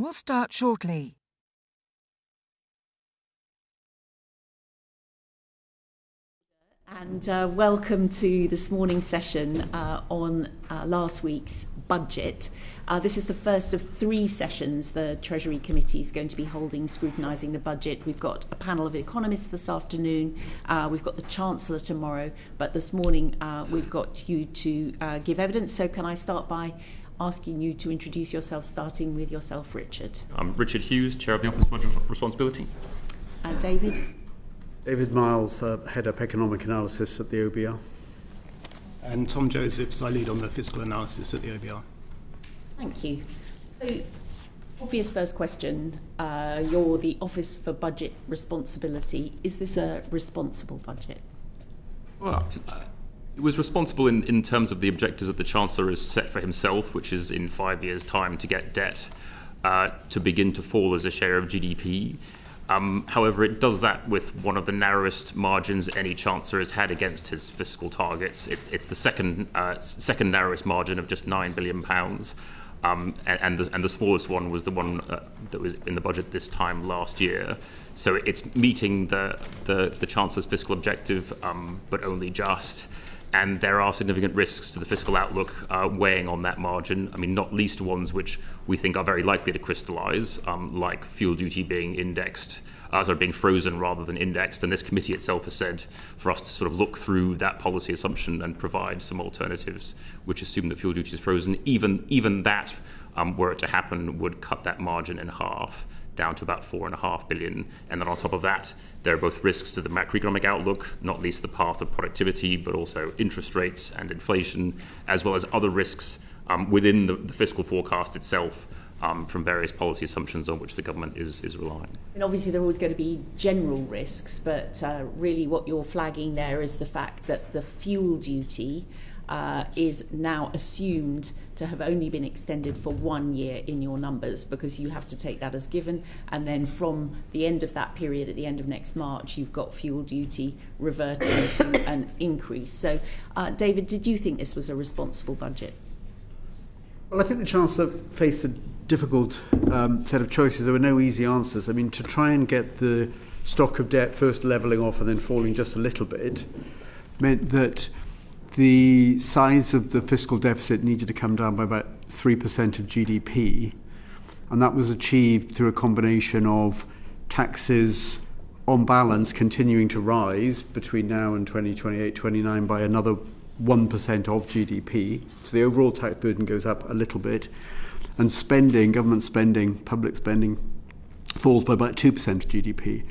We'll start shortly. And welcome to this morning's session on last week's budget. This is the first of 3 sessions the Treasury Committee is going to be holding, scrutinising the budget. We've got a panel of economists this afternoon. We've got the Chancellor tomorrow. But this morning we've got you to give evidence. So can I start by asking you to introduce yourself, starting with yourself, Richard? I'm Richard Hughes, Chair of the Office of Budget Responsibility. David? David Miles, Head of Economic Analysis at the OBR. And Tom Josephs, I lead on the fiscal analysis at the OBR. Thank you. So, obvious first question. You're the Office for Budget Responsibility. Is this a responsible budget? Well, it was responsible in terms of the objectives that the Chancellor has set for himself, which is in 5 years' time to get debt to begin to fall as a share of GDP. However, it does that with one of the narrowest margins any Chancellor has had against his fiscal targets. It's the second narrowest margin of just £9 billion, and the smallest one was the one that was in the budget this time last year. So it's meeting the Chancellor's fiscal objective, but only just. And there are significant risks to the fiscal outlook weighing on that margin. I mean, not least ones which we think are very likely to crystallise, like fuel duty being being frozen rather than indexed. And this committee itself has said for us to sort of look through that policy assumption and provide some alternatives which assume that fuel duty is frozen. Even that, were it to happen, would cut that margin in half, down to about £4.5 billion. And then on top of that, there are both risks to the macroeconomic outlook, not least the path of productivity, but also interest rates and inflation, as well as other risks within the fiscal forecast itself from various policy assumptions on which the government is relying. And obviously there are always going to be general risks, but really what you're flagging there is the fact that the fuel duty is now assumed to have only been extended for 1 year in your numbers, because you have to take that as given, and then from the end of that period, at the end of next March, you've got fuel duty reverting to an increase. So, David, did you think this was a responsible budget? Well, I think the Chancellor faced a difficult set of choices. There were no easy answers. I mean, to try and get the stock of debt first levelling off and then falling just a little bit meant that the size of the fiscal deficit needed to come down by about 3% of GDP, and that was achieved through a combination of taxes on balance continuing to rise between now and 2028-29 by another 1% of GDP. So the overall tax burden goes up a little bit, and spending, government spending, public spending, falls by about 2% of GDP.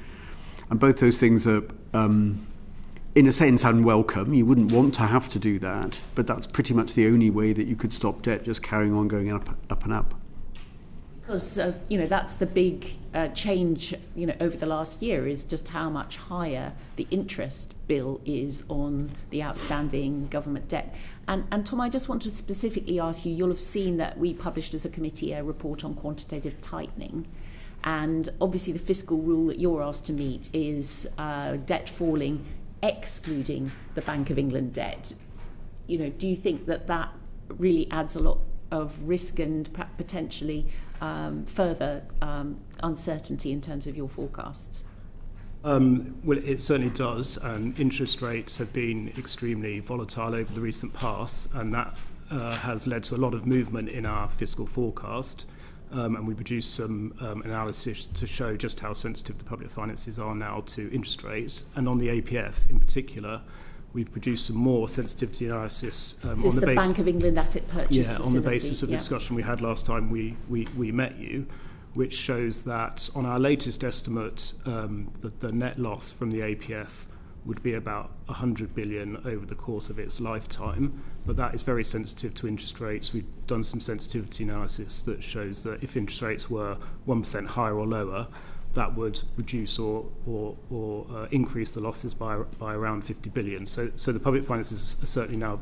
And both those things are in a sense unwelcome. You wouldn't want to have to do that, but that's pretty much the only way that you could stop debt just carrying on going up and up. Because that's the big change over the last year, is just how much higher the interest bill is on the outstanding government debt. And Tom, I just want to specifically ask you, you'll have seen that we published as a committee a report on quantitative tightening. And obviously the fiscal rule that you're asked to meet is debt falling excluding the Bank of England debt. Do you think that really adds a lot of risk and potentially further uncertainty in terms of your forecasts? Well, it certainly does. Interest rates have been extremely volatile over the recent past, and that has led to a lot of movement in our fiscal forecast. And we produced some analysis to show just how sensitive the public finances are now to interest rates. And on the APF in particular, we've produced some more sensitivity analysis on the Bank of England asset purchase facility. On the basis of the discussion we had last time we met you, which shows that on our latest estimate, the net loss from the APF would be about 100 billion over the course of its lifetime, but that is very sensitive to interest rates. We've done some sensitivity analysis that shows that if interest rates were 1% higher or lower, that would reduce or increase the losses by around 50 billion. So the public finances are certainly now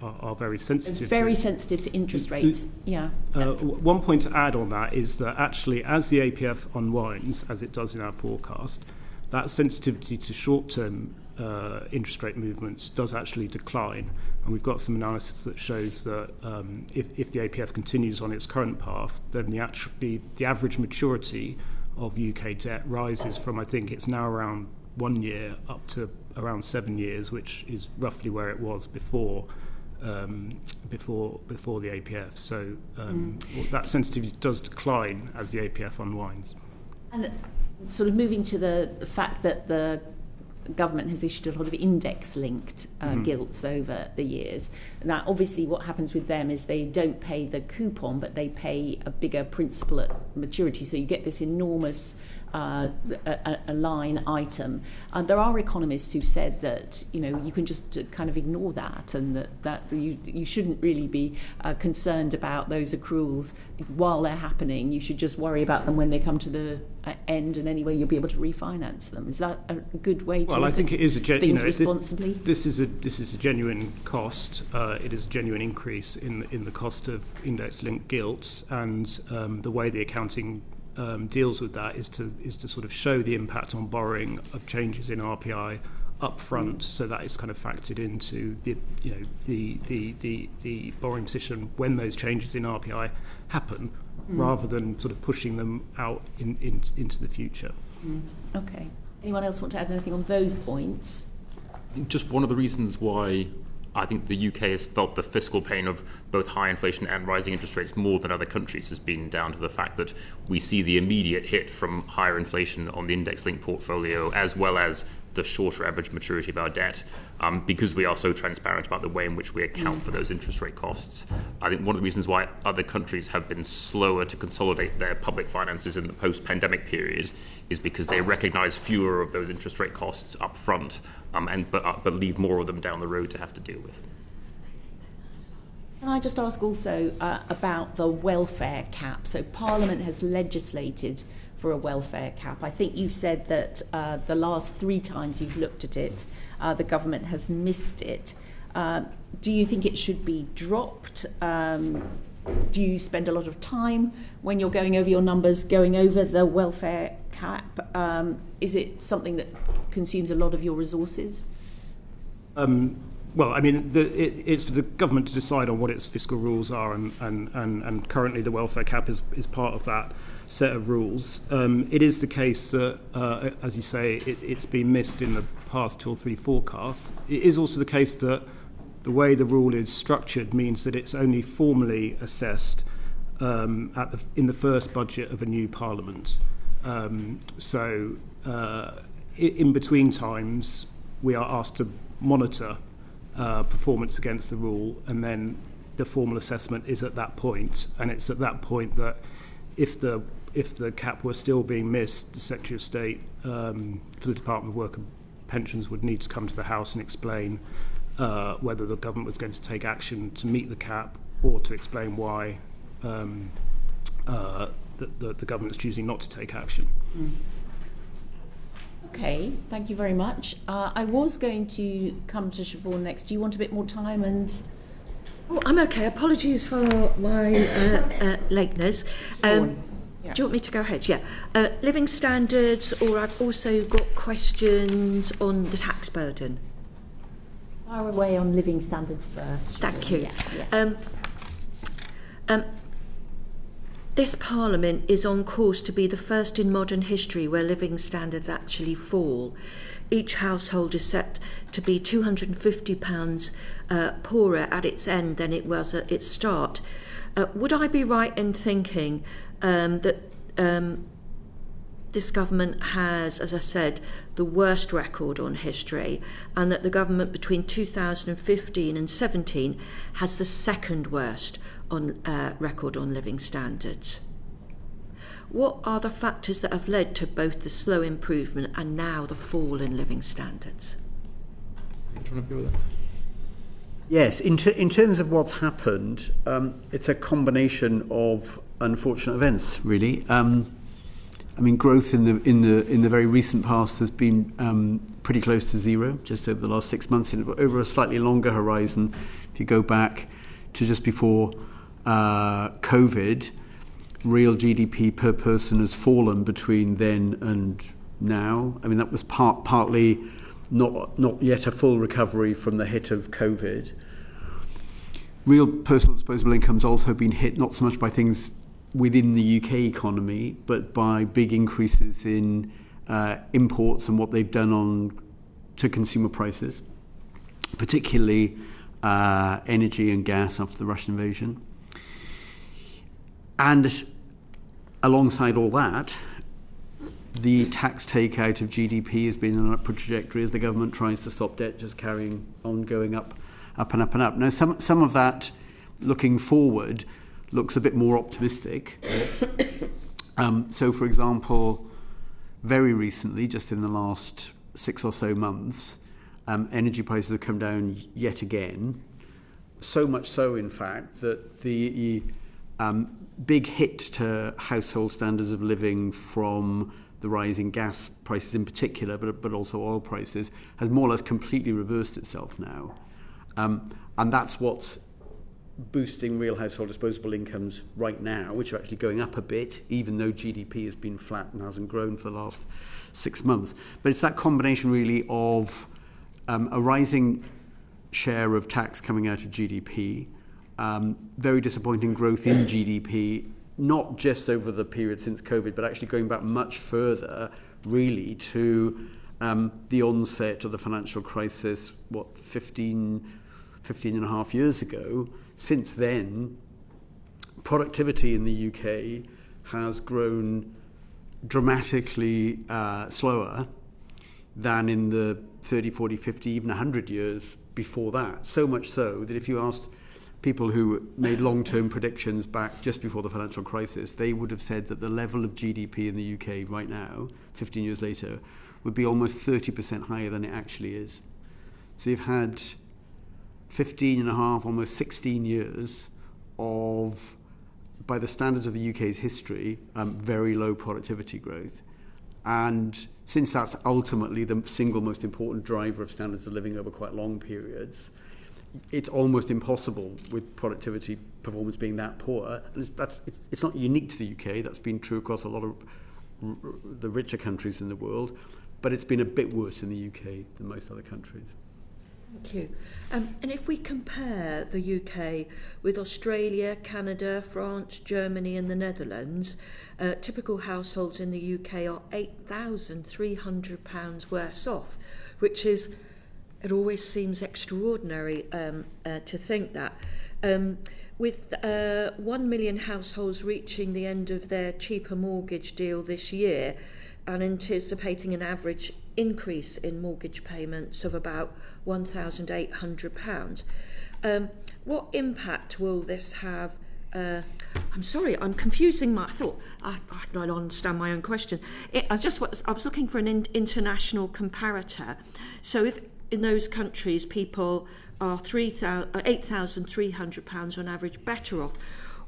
are very sensitive. It's very sensitive to interest rates. Yeah. One point to add on that is that actually, as the APF unwinds, as it does in our forecast, that sensitivity to short-term interest rate movements does actually decline. And we've got some analysis that shows that if the APF continues on its current path, then the average maturity of UK debt rises from, I think it's now around 1 year up to around 7 years, which is roughly where it was before the APF. So that sensitivity does decline as the APF unwinds. And sort of moving to the fact that the government has issued a lot of index-linked gilts over the years. Now, obviously, what happens with them is they don't pay the coupon, but they pay a bigger principal at maturity. So you get this enormous a line item. There are economists who've said that you can just kind of ignore that, and that you shouldn't really be concerned about those accruals while they're happening. You should just worry about them when they come to the end, and anyway you'll be able to refinance them. Is that a good way to? Well, I think it is things responsibly. This is a genuine cost. It is a genuine increase in the cost of index-linked gilts, and the way the accounting deals with that is to sort of show the impact on borrowing of changes in RPI up front, so that is kind of factored into the borrowing position when those changes in RPI happen, rather than sort of pushing them out into the future. Okay. Anyone else want to add anything on those points? Just one of the reasons why I think the UK has felt the fiscal pain of both high inflation and rising interest rates more than other countries has been down to the fact that we see the immediate hit from higher inflation on the index-linked portfolio, as well as the shorter average maturity of our debt, because we are so transparent about the way in which we account for those interest rate costs. I think one of the reasons why other countries have been slower to consolidate their public finances in the post-pandemic period is because they recognise fewer of those interest rate costs up front, but leave more of them down the road to have to deal with. Can I just ask also about the welfare cap? So Parliament has legislated for a welfare cap. I think you've said that the last 3 times you've looked at it, the government has missed it. Do you think it should be dropped? Do you spend a lot of time when you're going over your numbers, going over the welfare cap? Is it something that consumes a lot of your resources? Well, I mean, it's for the government to decide on what its fiscal rules are, and currently the welfare cap is part of that set of rules. It is the case that, as you say, it's been missed in the past 2 or 3 forecasts. It is also the case that the way the rule is structured means that it's only formally assessed in the first budget of a new parliament. So in between times, we are asked to monitor performance against the rule, and then the formal assessment is at that point. And it's at that point that if the cap were still being missed, the Secretary of State for the Department of Work and Pensions would need to come to the House and explain whether the government was going to take action to meet the cap, or to explain why the government is choosing not to take action. Okay, thank you very much. I was going to come to Siobhan next. Do you want a bit more time? Oh, I'm okay. Apologies for my lateness. Yeah. Do you want me to go ahead? Yeah. Living standards, or I've also got questions on the tax burden. Fire away on living standards first. Thank you. Yeah. This Parliament is on course to be the first in modern history where living standards actually fall. Each household is set to be £250 poorer at its end than it was at its start. Would I be right in thinking that this government has, as I said, the worst record on history, and that the government between 2015 and 17 has the second worst on record on living standards? What are the factors that have led to both the slow improvement and now the fall in living standards? Trying to deal with that? Yes, in terms of what's happened, it's a combination of unfortunate events, really. I mean, growth in the very recent past has been pretty close to zero, just over the last 6 months. Over a slightly longer horizon, if you go back to just before COVID, real GDP per person has fallen between then and now. I mean, that was partly not yet a full recovery from the hit of COVID. Real personal disposable income's also been hit not so much by things within the UK economy, but by big increases in imports and what they've done to consumer prices, particularly energy and gas after the Russian invasion. And alongside all that, the tax take out of GDP has been on an upward trajectory as the government tries to stop debt just carrying on going up and up and up. Now, some of that, looking forward, looks a bit more optimistic. So, for example, very recently, just in the last 6 or so months, energy prices have come down yet again. So much so, in fact, that the big hit to household standards of living from the rising gas prices in particular, but also oil prices, has more or less completely reversed itself now. And that's what's boosting real household disposable incomes right now, which are actually going up a bit, even though GDP has been flat and hasn't grown for the last 6 months. But it's that combination really of a rising share of tax coming out of GDP, very disappointing growth in GDP, not just over the period since COVID, but actually going back much further, really, to the onset of the financial crisis, 15 and a half years ago. Since then, productivity in the UK has grown dramatically slower than in the 30, 40, 50, even 100 years before that. So much so that if you asked people who made long-term predictions back just before the financial crisis, they would have said that the level of GDP in the UK right now, 15 years later, would be almost 30% higher than it actually is. So you've had 15 and a half, almost 16 years of, by the standards of the UK's history, very low productivity growth. And since that's ultimately the single most important driver of standards of living over quite long periods, it's almost impossible with productivity performance being that poor. And it's not unique to the UK. That's been true across a lot of the richer countries in the world. But it's been a bit worse in the UK than most other countries. Thank you. And if we compare the UK with Australia, Canada, France, Germany and the Netherlands, typical households in the UK are £8,300 worse off, which is, it always seems extraordinary to think that. With 1 million households reaching the end of their cheaper mortgage deal this year and anticipating an average increase in mortgage payments of about £1,800. What impact will this have? I'm sorry, I'm confusing I thought I don't understand my own question. I was looking for an international comparator. So if in those countries people are £8,300 on average better off,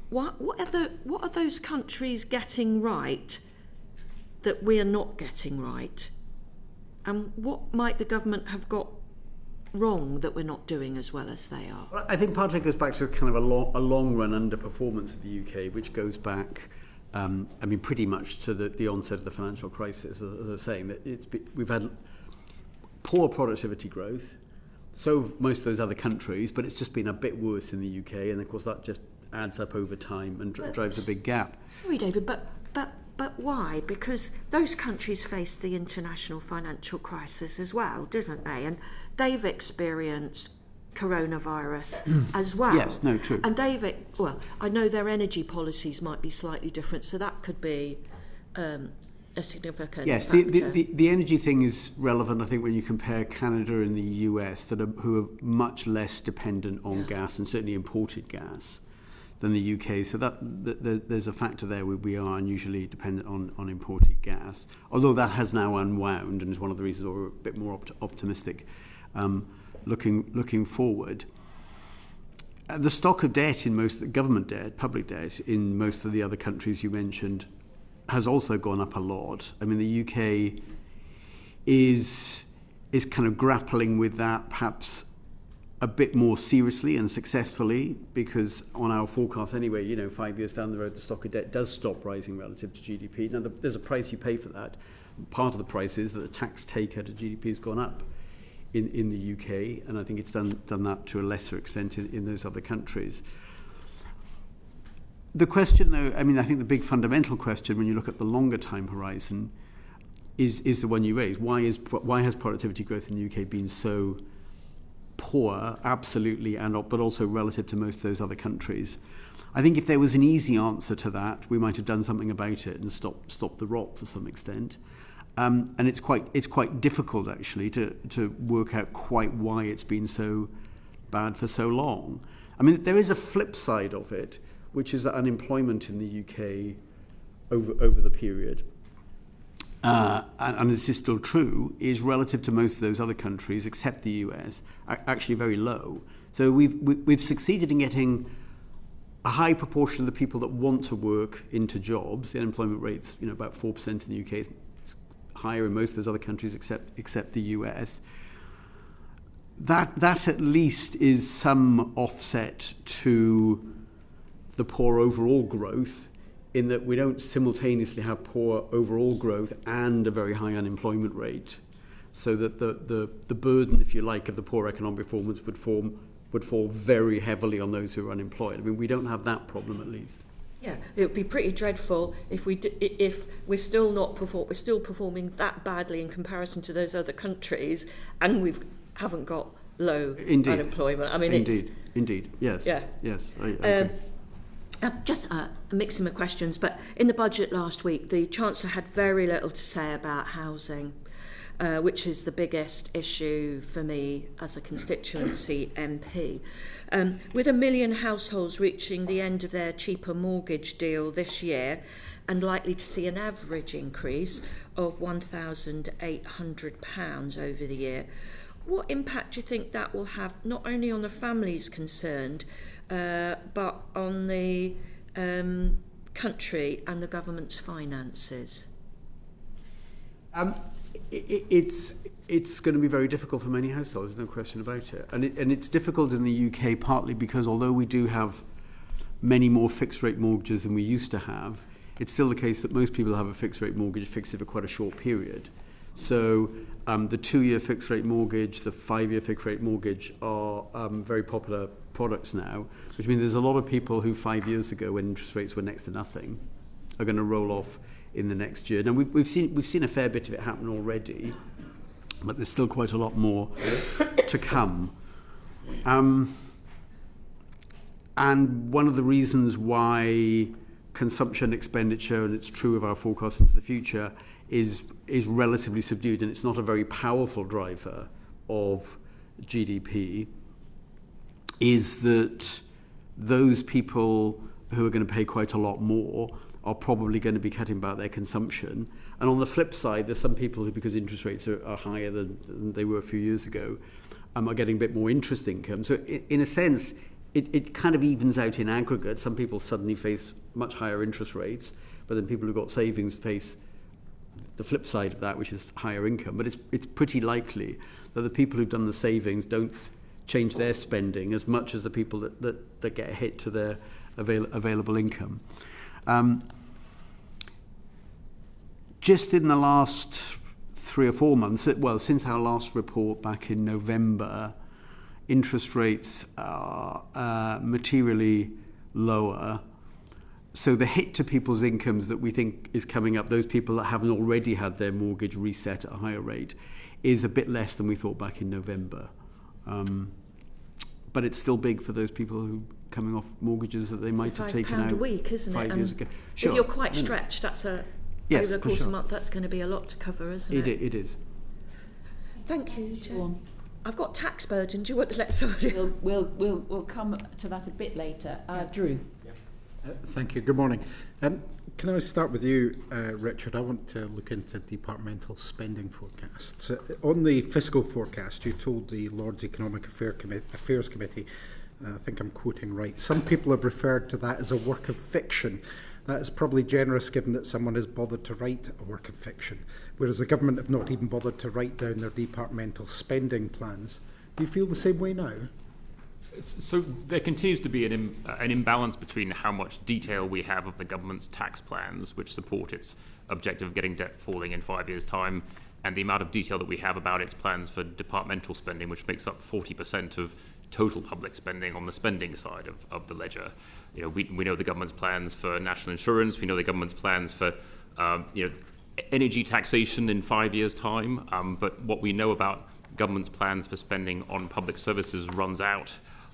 what are those countries getting right that we are not getting right? And what might the government have got wrong that we're not doing as well as they are? Well, I think part of it goes back to kind of a long-run underperformance of the UK, which goes back, pretty much to the onset of the financial crisis. As I was saying, that we've had poor productivity growth, so most of those other countries, but it's just been a bit worse in the UK, and of course that just adds up over time and drives a big gap. Sorry, David, but why? Because those countries faced the international financial crisis as well, didn't they? And they've experienced coronavirus as well. Yes, no, true. And I know their energy policies might be slightly different, so that could be a significant factor. The energy thing is relevant, I think, when you compare Canada and the US, who are much less dependent on gas and certainly imported gas than the UK. So there's a factor there where we are unusually dependent on imported gas. Although that has now unwound and is one of the reasons why we're a bit more optimistic looking forward. The stock of debt in most government debt, public debt, in most of the other countries you mentioned has also gone up a lot. I mean, the UK is kind of grappling with that perhaps a bit more seriously and successfully, because on our forecast anyway, 5 years down the road, the stock of debt does stop rising relative to GDP. Now, there's a price you pay for that. Part of the price is that the tax take out of GDP has gone up in the UK, and I think it's done that to a lesser extent in those other countries. The question, though, I mean, I think the big fundamental question when you look at the longer time horizon is the one you raised. Why has productivity growth in the UK been so poor, absolutely, but also relative to most of those other countries? I think if there was an easy answer to that, we might have done something about it and stopped the rot to some extent. And it's quite difficult actually to work out quite why it's been so bad for so long. I mean, there is a flip side of it, which is that unemployment in the UK over the period, and this is still true, is relative to most of those other countries, except the US, actually very low. So we've succeeded in getting a high proportion of the people that want to work into jobs. The unemployment rate's about 4% in the UK. It's higher in most of those other countries except the US. That at least is some offset to the poor overall growth, in that we don't simultaneously have poor overall growth and a very high unemployment rate, so that the burden, if you like, of the poor economic performance would fall very heavily on those who are unemployed. I mean, we don't have that problem, at least. Yeah, it would be pretty dreadful if we're still performing that badly in comparison to those other countries, and we haven't got low unemployment. I mean, indeed, yes, yeah, yes. I agree. Just a mixing of questions, but in the budget last week, the Chancellor had very little to say about housing, which is the biggest issue for me as a constituency MP. With 1 million households reaching the end of their cheaper mortgage deal this year and likely to see an average increase of £1,800 over the year, what impact do you think that will have not only on the families concerned, but on the country and the government's finances? It's going to be very difficult for many households, there's no question about it. And it's difficult in the UK partly because although we do have many more fixed rate mortgages than we used to have, it's still the case that most people have a fixed rate mortgage fixed for quite a short period. So the 2-year fixed rate mortgage, the 5-year fixed rate mortgage are very popular products now, which means there's a lot of people who 5 years ago, when interest rates were next to nothing, are going to roll off in the next year. Now we've seen a fair bit of it happen already, but there's still quite a lot more to come. And one of the reasons why consumption expenditure, and it's true of our forecast into the future, is relatively subdued, and it's not a very powerful driver of GDP, is that those people who are going to pay quite a lot more are probably going to be cutting back their consumption. And on the flip side, there's some people who, because interest rates are higher than they were a few years ago, are getting a bit more interest income. So in a sense, it kind of evens out in aggregate. Some people suddenly face much higher interest rates, but then people who've got savings face the flip side of that, which is higher income. But it's pretty likely that the people who've done the savings don't change their spending as much as the people that get a hit to their available income. Just in the last 3 or 4 months, since our last report back in November, interest rates are materially lower. So the hit to people's incomes that we think is coming up, those people that haven't already had their mortgage reset at a higher rate, is a bit less than we thought back in November. But it's still big for those people who are coming off mortgages that they might have taken out £5 a week, isn't it? 5 years ago. Sure. If you're quite stretched, that's over the course of a month, that's going to be a lot to cover, isn't it? It is. Thank you, Chair. I've got tax burden. Do you want to let somebody? We'll come to that a bit later. Drew. Thank you. Good morning. Can I start with you, Richard? I want to look into departmental spending forecasts. On the fiscal forecast, you told the Lord's Economic Affairs Committee, I think I'm quoting right, some people have referred to that as a work of fiction. That is probably generous given that someone has bothered to write a work of fiction, whereas the government have not even bothered to write down their departmental spending plans. Do you feel the same way now? So there continues to be an imbalance between how much detail we have of the government's tax plans, which support its objective of getting debt falling in 5 years' time, and the amount of detail that we have about its plans for departmental spending, which makes up 40% of total public spending on the spending side of the ledger. We know the government's plans for national insurance. We know the government's plans for energy taxation in 5 years' time. But what we know about government's plans for spending on public services runs out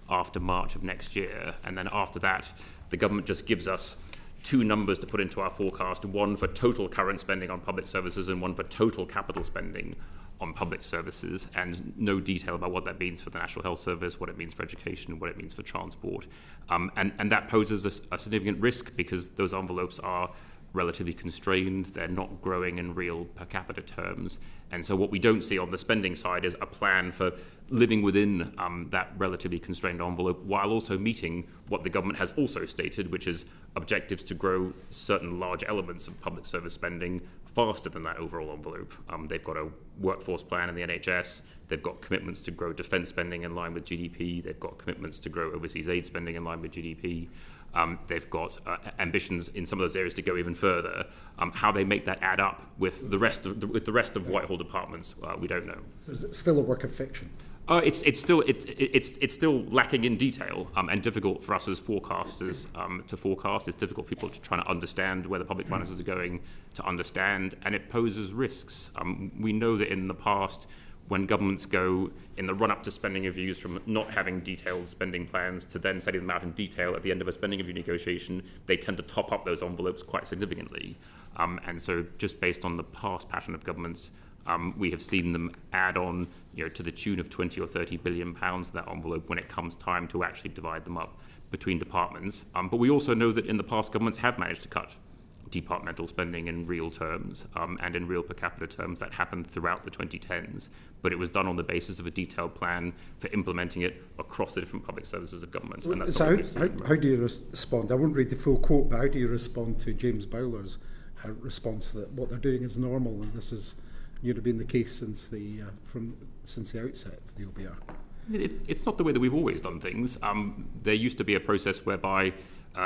after March of next year. And then after that, the government just gives us two numbers to put into our forecast, one for total current spending on public services and one for total capital spending on public services, and no detail about what that means for the National Health Service, what it means for education, what it means for transport. And that poses a significant risk because those envelopes are relatively constrained. They're not growing in real per capita terms. And so what we don't see on the spending side is a plan for living within that relatively constrained envelope while also meeting what the government has also stated, which is objectives to grow certain large elements of public service spending faster than that overall envelope. They've got a workforce plan in the NHS. They've got commitments to grow defence spending in line with GDP. They've got commitments to grow overseas aid spending in line with GDP. They've got ambitions in some of those areas to go even further. How they make that add up with the rest of Whitehall departments, we don't know. So is it still a work of fiction? It's still lacking in detail and difficult for us as forecasters to forecast. It's difficult for people trying to understand where the public finances are going to understand, and it poses risks. We know that in the past, when governments go in the run-up to spending reviews from not having detailed spending plans to then setting them out in detail at the end of a spending review negotiation, they tend to top up those envelopes quite significantly. And so just based on the past pattern of governments, we have seen them add on to the tune of 20 or 30 billion pounds to that envelope when it comes time to actually divide them up between departments. But we also know that in the past, governments have managed to cut departmental spending in real terms and in real per capita terms. That happened throughout the 2010s, but it was done on the basis of a detailed plan for implementing it across the different public services of government. And that's so how do you respond? I won't read the full quote, but how do you respond to James Bowler's response that what they're doing is normal and this has been the case since the outset for the OBR? It's not the way that we've always done things. There used to be a process whereby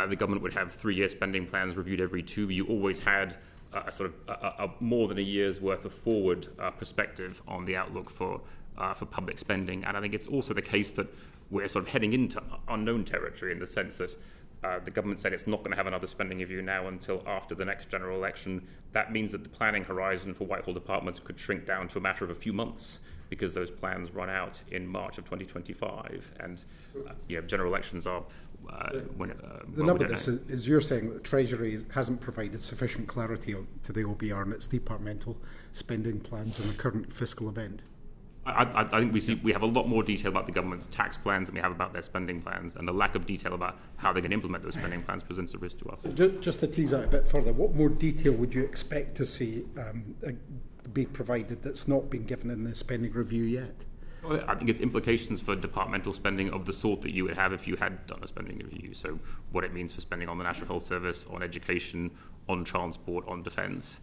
the government would have 3-year spending plans reviewed every 2. You always had a more than a year's worth of forward perspective on the outlook for public spending. And I think it's also the case that we're sort of heading into unknown territory in the sense that the government said it's not going to have another spending review now until after the next general election. That means that the planning horizon for Whitehall departments could shrink down to a matter of a few months because those plans run out in March of 2025. And general elections are the nub of this is you're saying that the Treasury hasn't provided sufficient clarity to the OBR and its departmental spending plans in the current fiscal event. I think we have a lot more detail about the government's tax plans than we have about their spending plans, and the lack of detail about how they can implement those spending plans presents a risk to us. Just to tease out a bit further, what more detail would you expect to see be provided that's not been given in the spending review yet? Well, I think it's implications for departmental spending of the sort that you would have if you had done a spending review. So what it means for spending on the National Health Service, on education, on transport, on defence.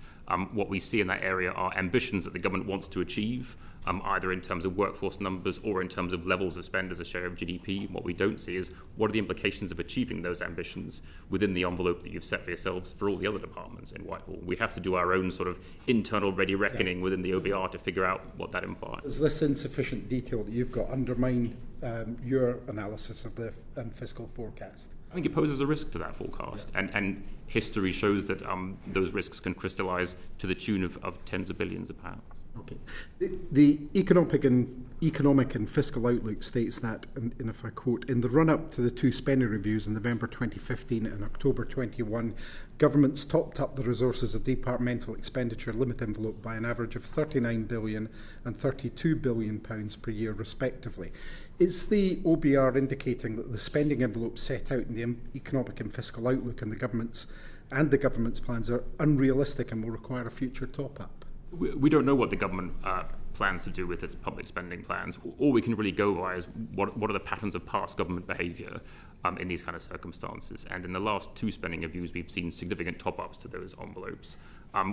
What we see in that area are ambitions that the government wants to achieve, either in terms of workforce numbers or in terms of levels of spend as a share of GDP. What we don't see is what are the implications of achieving those ambitions within the envelope that you've set for yourselves for all the other departments in Whitehall. We have to do our own sort of internal ready reckoning within the OBR to figure out what that implies. Is this insufficient detail that you've got undermine your analysis of the fiscal forecast? I think it poses a risk to that forecast, and history shows that those risks can crystallise to the tune of tens of billions of pounds. Okay. The economic and fiscal outlook states that, and if I quote, in the run-up to the 2 spending reviews in November 2015 and October 21, governments topped up the resources of departmental expenditure limit envelope by an average of £39 billion and £32 billion per year, respectively. Is the OBR indicating that the spending envelope set out in the economic and fiscal outlook and the government's plans are unrealistic and will require a future top-up? We don't know what the government plans to do with its public spending plans. All we can really go by is what are the patterns of past government behaviour in these kind of circumstances. And in the last 2 spending reviews, we've seen significant top-ups to those envelopes.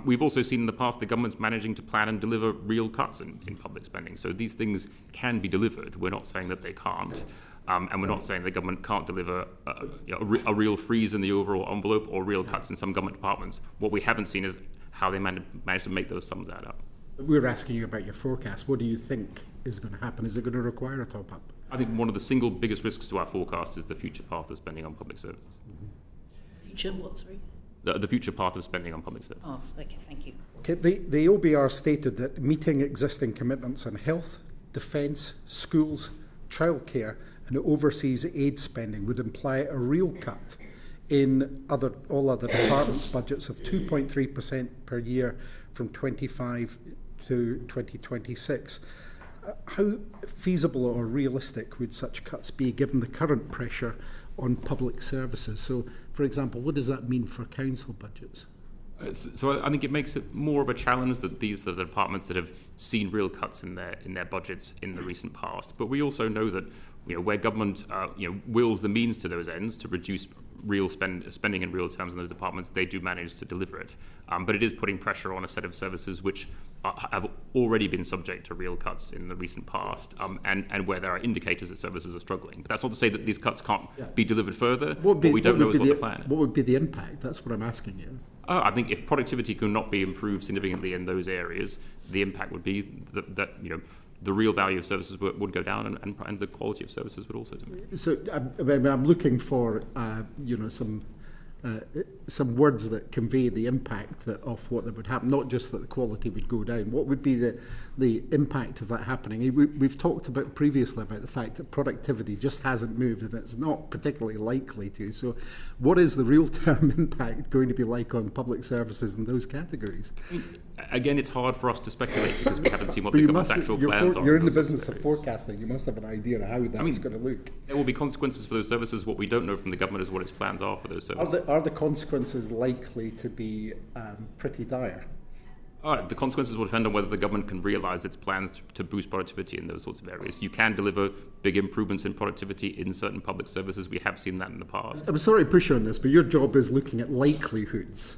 We've also seen in the past the government's managing to plan and deliver real cuts in public spending. So these things can be delivered. We're not saying that they can't. And we're not saying the government can't deliver a real freeze in the overall envelope or real cuts in some government departments. What we haven't seen is how they managed to make those sums add up. We're asking you about your forecast. What do you think is going to happen? Is it going to require a top-up? I think one of the single biggest risks to our forecast is the future path of spending on public services. Future what, sorry? The future path of spending on public services. Oh, okay, thank you. Okay, the OBR stated that meeting existing commitments on health, defence, schools, childcare and overseas aid spending would imply a real cut in all other departments' budgets of 2.3% per year from 25 to 2026. How feasible or realistic would such cuts be given the current pressure on public services? So, for example, what does that mean for council budgets? So I think it makes it more of a challenge that these are the departments that have seen real cuts in their budgets in the recent past. But we also know that where government wills the means to those ends to reduce real spending in real terms in those departments, they do manage to deliver it. But it is putting pressure on a set of services which have already been subject to real cuts in the recent past, and where there are indicators that services are struggling. But that's not to say that these cuts can't be delivered further. What we don't know is what the plan is. What would be the impact? That's what I'm asking you. I think if productivity could not be improved significantly in those areas, the impact would be that the real value of services would go down, and the quality of services would also diminish. So I'm looking for some words that convey the impact of what that would happen, not just that the quality would go down. What would be the impact of that happening? We've talked about previously about the fact that productivity just hasn't moved, and it's not particularly likely to. So what is the real-term impact going to be like on public services in those categories? Again, it's hard for us to speculate because we haven't seen what the government's actual plans are. You're in the business of forecasting. You must have an idea of how that's going to look. There will be consequences for those services. What we don't know from the government is what its plans are for those services. Are the consequences likely to be pretty dire? The consequences will depend on whether the government can realise its plans to boost productivity in those sorts of areas. You can deliver big improvements in productivity in certain public services. We have seen that in the past. I'm sorry to push you on this, but your job is looking at likelihoods.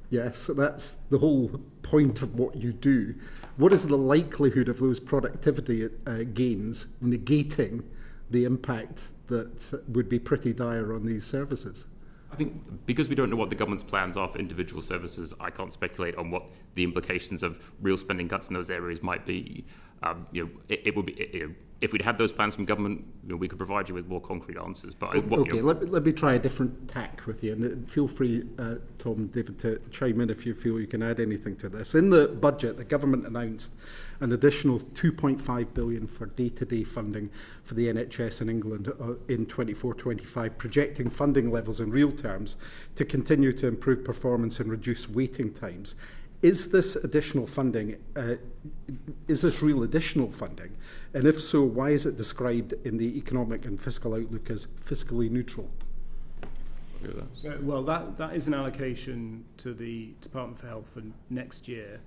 Yes, so that's the whole point of what you do. What is the likelihood of those productivity gains negating the impact that would be pretty dire on these services? I think because we don't know what the government's plans are for individual services, I can't speculate on what the implications of real spending cuts in those areas might be. It would be if we'd had those plans from government, we could provide you with more concrete answers. But let me try a different tack with you, and feel free, Tom and David, to chime in if you feel you can add anything to this. In the budget, the government announced an additional £2.5 billion for day-to-day funding for the NHS in England in 24-25, projecting funding levels in real terms to continue to improve performance and reduce waiting times. Is this additional funding, is this real additional funding? And if so, why is it described in the economic and fiscal outlook as fiscally neutral? Well, that is an allocation to the Department for Health for next year,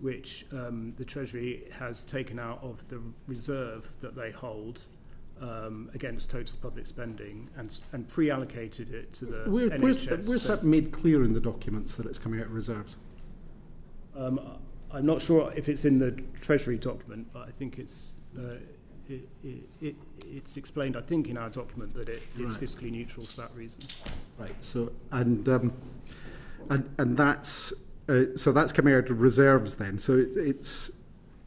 which the Treasury has taken out of the reserve that they hold against total public spending and pre-allocated it to the NHS. Where's that made clear in the documents that it's coming out of reserves? I'm not sure if it's in the Treasury document, but I think it's explained, I think, in our document that it's fiscally neutral for that reason. Right. So and that's coming out of reserves then. So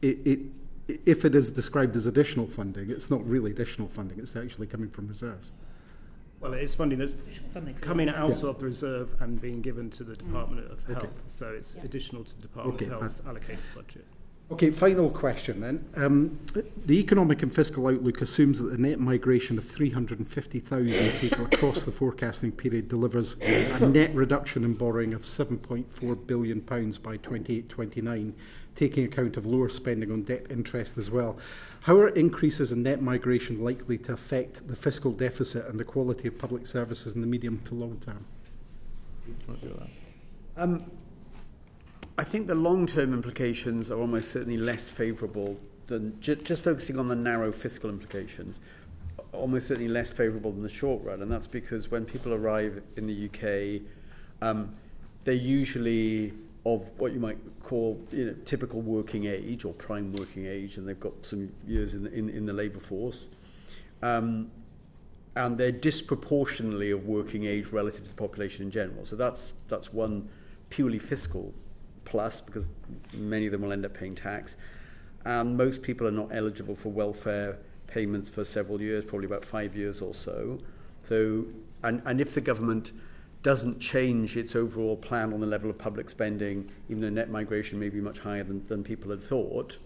if it is described as additional funding, it's not really additional funding. It's actually coming from reserves. Well, it's funding that's coming out of the reserve and being given to the Department of Health, so it's additional to the Department of Health's allocated budget. Okay, final question then. The economic and fiscal outlook assumes that the net migration of 350,000 people across the forecasting period delivers a net reduction in borrowing of £7.4 billion by 28-29, taking account of lower spending on debt interest as well. How are increases in net migration likely to affect the fiscal deficit and the quality of public services in the medium to long term? I think the long-term implications are almost certainly less favourable than just focusing on the narrow fiscal implications, almost certainly less favourable than the short run. And that's because when people arrive in the UK, they're usually of what you might call typical working age or prime working age, and they've got some years in the labour force. And they're disproportionately of working age relative to the population in general. So that's one purely fiscal plus, because Many of them will end up paying tax. And most people are not eligible for welfare payments for several years, probably about 5 years or so. So, and if the government doesn't change its overall plan on the level of public spending, even though net migration may be much higher than people had thought,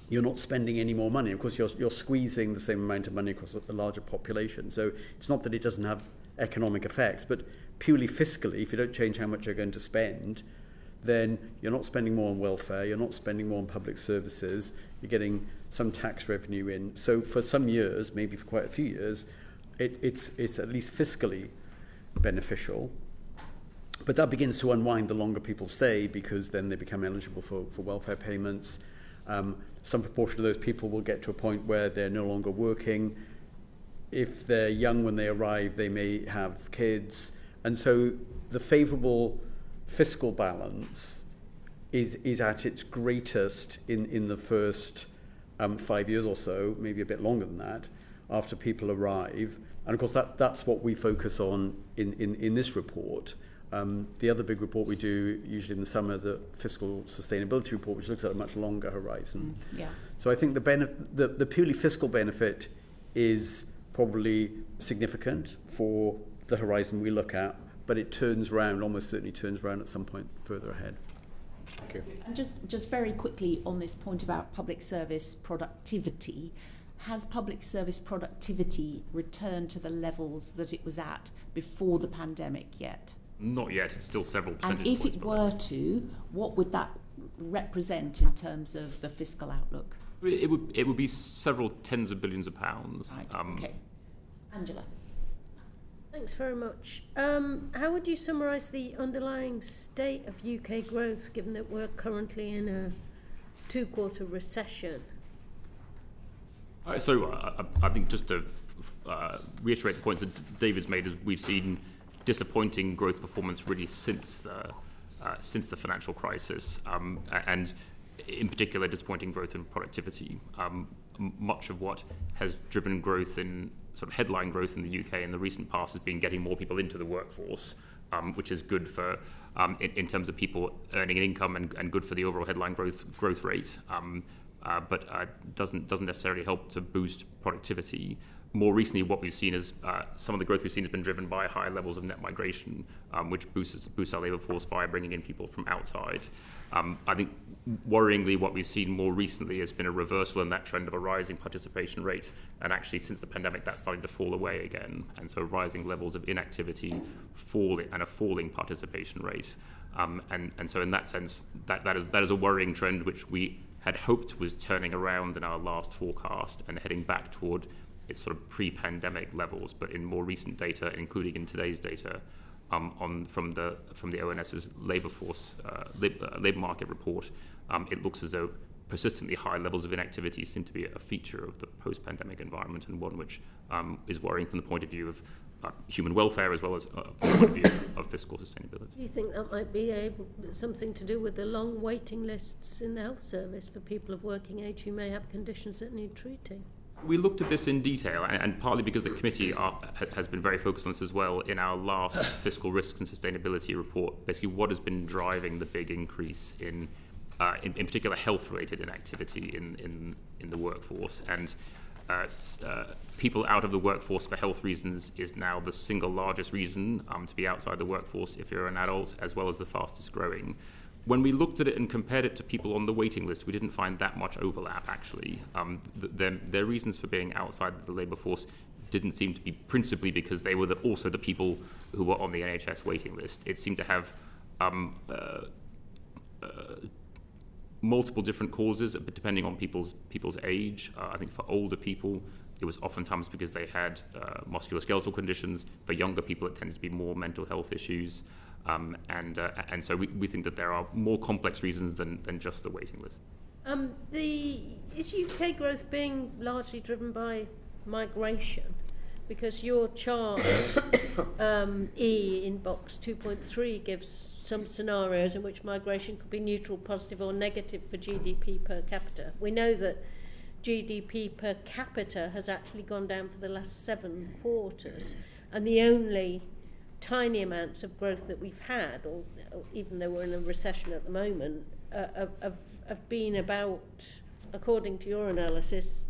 you're not spending any more money. Of course, you're squeezing the same amount of money across a larger population. So it's not that it doesn't have economic effects, but purely fiscally, if you don't change how much you're going to spend, then you're not spending more on welfare, you're not spending more on public services, you're getting some tax revenue in. So for some years, maybe for quite a few years, it's at least fiscally beneficial. But that begins to unwind the longer people stay, because then they become eligible for welfare payments. Some proportion of those people will get to a point where they're no longer working. If they're young when they arrive, they may have kids. And so the favourable fiscal balance is at its greatest in the first 5 years or so, maybe a bit longer than that, after people arrive. And of course, that's what we focus on in this report. The other big report we do, usually in the summer, is a fiscal sustainability report, which looks at a much longer horizon. Yeah. So I think the purely fiscal benefit is probably significant for the horizon we look at, but it turns around, almost certainly turns around at some point further ahead. Thank you. And just very quickly on this point about public service productivity, has public service productivity returned to the levels that it was at before the pandemic yet? Not yet. It's still several percentage And if points it below. were to, what would that represent in terms of the fiscal outlook? It would be several tens of billions of pounds. Right. Okay. Angela. Thanks very much. How would you summarise the underlying state of UK growth, given that we're currently in a two-quarter recession? So I think just to reiterate the points that David's made, is we've seen disappointing growth performance really since the financial crisis, and in particular disappointing growth in productivity. Much of what has driven growth in sort of headline growth in the UK in the recent past has been getting more people into the workforce, which is good for in terms of people earning an income and good for the overall headline growth rate. But doesn't necessarily help to boost productivity. More recently, what we've seen is some of the growth we've seen has been driven by high levels of net migration, which boosts our labour force by bringing in people from outside. I think worryingly, what we've seen more recently has been a reversal in that trend of a rising participation rate, and actually since the pandemic that's starting to fall away again, and so rising levels of inactivity, and a falling participation rate. And so in that sense, that is a worrying trend which we had hoped was turning around in our last forecast and heading back toward its sort of pre-pandemic levels. But in more recent data, including in today's data, from the ONS's labour market report, it looks as though persistently high levels of inactivity seem to be a feature of the post-pandemic environment, and one which is worrying from the point of view of human welfare as well as from the point of view of fiscal sustainability. Do you think that might be something to do with the long waiting lists in the health service for people of working age who may have conditions that need treating? We looked at this in detail, and partly because the committee has been very focused on this as well. In our last fiscal risks and sustainability report, basically what has been driving the big increase in particular health-related inactivity in the workforce, and people out of the workforce for health reasons is now the single largest reason to be outside the workforce if you're an adult, as well as the fastest growing. When we looked at it and compared it to people on the waiting list, we didn't find that much overlap, actually. Their reasons for being outside the labour force didn't seem to be principally because they were also the people who were on the NHS waiting list. It seemed to have multiple different causes, depending on people's age. I think for older people, it was oftentimes because they had musculoskeletal conditions. For younger people, it tended to be more mental health issues. And so we think that there are more complex reasons than just the waiting list. Is UK growth being largely driven by migration? Because your chart, E in box 2.3, gives some scenarios in which migration could be neutral, positive or negative for GDP per capita. We know that GDP per capita has actually gone down for the last 7 quarters, and the only tiny amounts of growth that we've had, or even though we're in a recession at the moment, have been about, according to your analysis,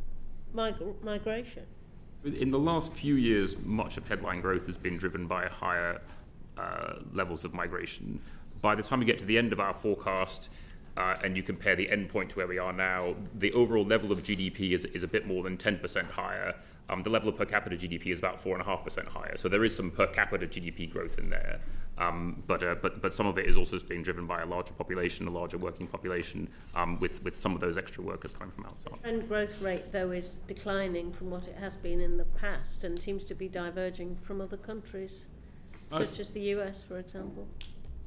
migration. In the last few years, much of headline growth has been driven by higher levels of migration. By the time we get to the end of our forecast, and you compare the end point to where we are now, the overall level of GDP is a bit more than 10% higher. The level of per capita GDP is about 4.5% higher. So there is some per capita GDP growth in there. But some of it is also being driven by a larger population, a larger working population, with some of those extra workers coming from outside. The trend growth rate, though, is declining from what it has been in the past and seems to be diverging from other countries, such as the US, for example.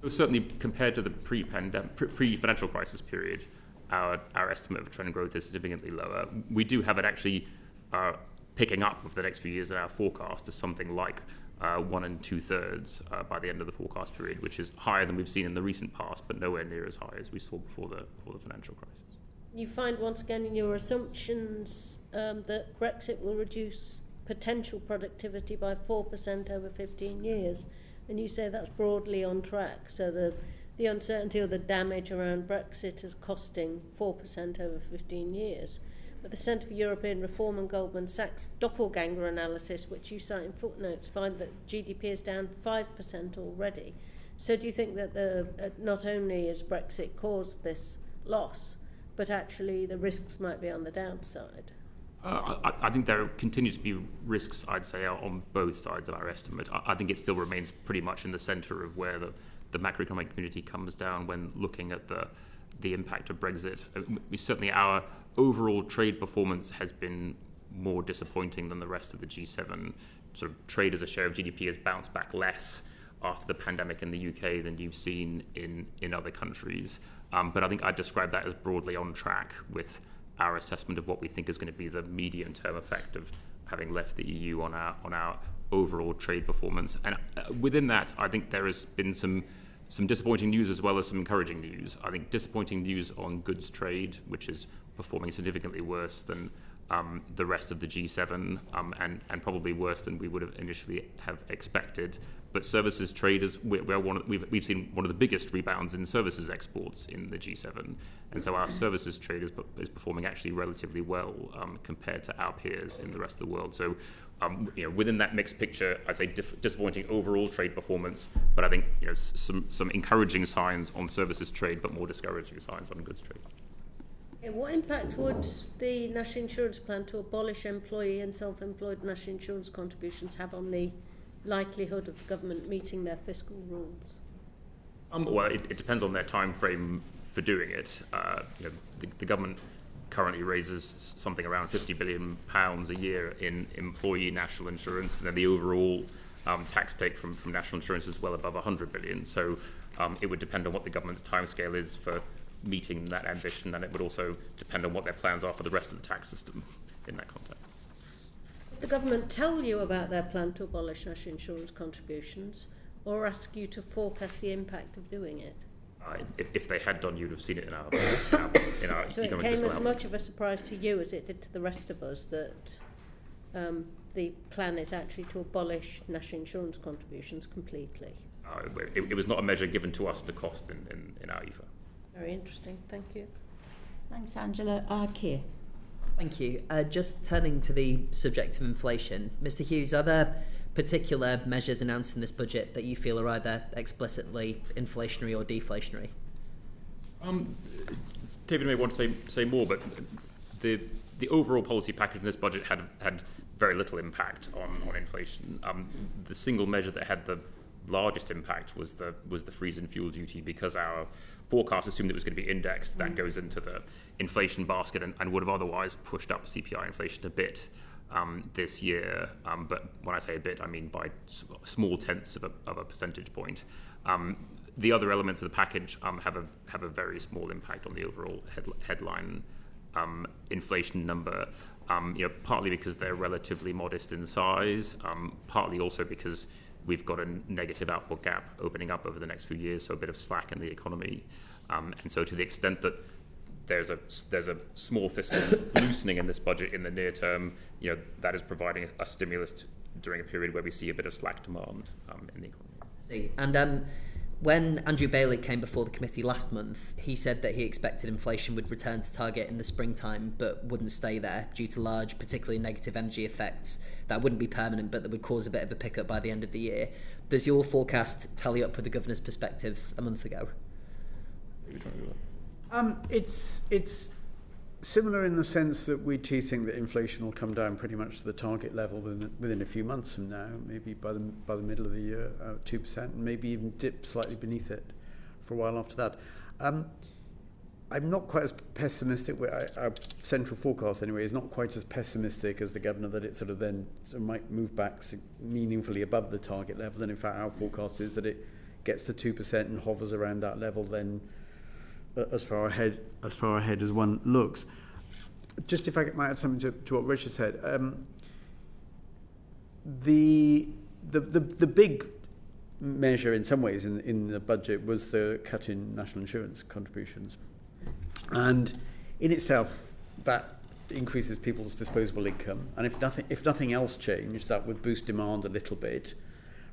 So certainly compared to the pre-financial crisis period, our estimate of trend growth is significantly lower. We do have it actually picking up over the next few years in our forecast to something like 1 2/3 by the end of the forecast period, which is higher than we've seen in the recent past, but nowhere near as high as we saw before the financial crisis. You find once again in your assumptions that Brexit will reduce potential productivity by 4% over 15 years. And you say that's broadly on track. So the uncertainty or the damage around Brexit is costing 4% over 15 years. But the Centre for European Reform and Goldman Sachs doppelganger analysis, which you cite in footnotes, find that GDP is down 5% already. So do you think that not only has Brexit caused this loss, but actually the risks might be on the downside? I think there continue to be risks, I'd say, on both sides of our estimate. I think it still remains pretty much in the centre of where the macroeconomic community comes down when looking at the impact of Brexit. Certainly our overall trade performance has been more disappointing than the rest of the G7. Sort of trade as a share of GDP has bounced back less after the pandemic in the UK than you've seen in other countries. But I think I'd describe that as broadly on track with our assessment of what we think is going to be the medium-term effect of having left the EU on our overall trade performance. And within that, I think there has been some disappointing news as well as some encouraging news. I think disappointing news on goods trade, which is performing significantly worse than the rest of the G7, and probably worse than we would have initially have expected. But services trade we've seen one of the biggest rebounds in services exports in the G7, and so our services trade is performing actually relatively well compared to our peers in the rest of the world. So within that mixed picture, I'd say disappointing overall trade performance, but I think some encouraging signs on services trade, but more discouraging signs on goods trade. What impact would the National Insurance Plan to abolish employee and self-employed national insurance contributions have on the likelihood of the government meeting their fiscal rules? Well, it depends on their time frame for doing it. The government currently raises something around £50 billion a year in employee national insurance, and then the overall tax take from national insurance is well above £100 billion. So it would depend on what the government's timescale is for meeting that ambition, and it would also depend on what their plans are for the rest of the tax system in that context. Did the government tell you about their plan to abolish national insurance contributions, or ask you to forecast the impact of doing it? If they had done, you'd have seen it in our So it came as much of a surprise to you as it did to the rest of us that the plan is actually to abolish national insurance contributions completely. It was not a measure given to us to cost in our EFA. Very interesting, thank you. Thanks, Angela. Keir. Thank you. Just turning to the subject of inflation, Mr. Hughes, are there particular measures announced in this budget that you feel are either explicitly inflationary or deflationary? David may want to say more, but the overall policy package in this budget had very little impact on inflation. The single measure that had the largest impact was the freeze in fuel duty, because our forecast assumed it was going to be indexed. That goes into the inflation basket and would have otherwise pushed up CPI inflation a bit this year. But when I say a bit, I mean by small tenths of a percentage point. The other elements of the package have a very small impact on the overall headline inflation number. Partly because they're relatively modest in size, partly also because we've got a negative output gap opening up over the next few years, so a bit of slack in the economy. And so to the extent that there's a small fiscal loosening in this budget in the near term, that is providing a stimulus during a period where we see a bit of slack demand in the economy. See, and when Andrew Bailey came before the committee last month, he said that he expected inflation would return to target in the springtime, but wouldn't stay there due to large, particularly negative energy effects that wouldn't be permanent, but that would cause a bit of a pickup by the end of the year. Does your forecast tally up with the governor's perspective a month ago? It's similar in the sense that we too think that inflation will come down pretty much to the target level within a few months from now, maybe by the middle of the year, 2%, and maybe even dip slightly beneath it for a while after that. I'm not quite as pessimistic. Our central forecast, anyway, is not quite as pessimistic as the governor that it sort of might move back meaningfully above the target level. And in fact, our forecast is that it gets to 2% and hovers around that level then as far ahead as one looks. Just if I might add something to what Richard said, the big measure in some ways in the budget was the cut in national insurance contributions, and in itself that increases people's disposable income, and if nothing else changed, that would boost demand a little bit.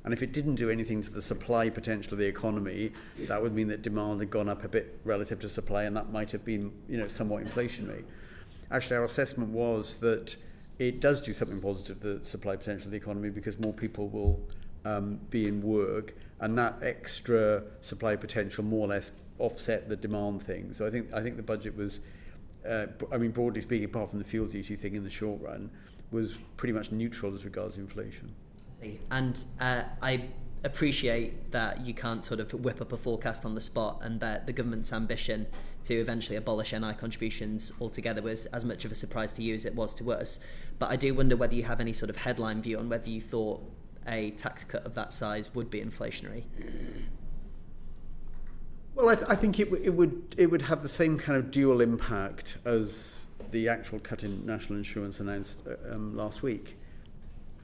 And if it didn't do anything to the supply potential of the economy, that would mean that demand had gone up a bit relative to supply, and that might have been, somewhat inflationary. Actually, our assessment was that it does do something positive to the supply potential of the economy because more people will be in work, and that extra supply potential more or less offset the demand thing. So I think the budget was, broadly speaking, apart from the fuel duty thing in the short run, was pretty much neutral as regards inflation. And I appreciate that you can't sort of whip up a forecast on the spot, and that the government's ambition to eventually abolish NI contributions altogether was as much of a surprise to you as it was to us. But I do wonder whether you have any sort of headline view on whether you thought a tax cut of that size would be inflationary. Well, I think it would have the same kind of dual impact as the actual cut in national insurance announced last week.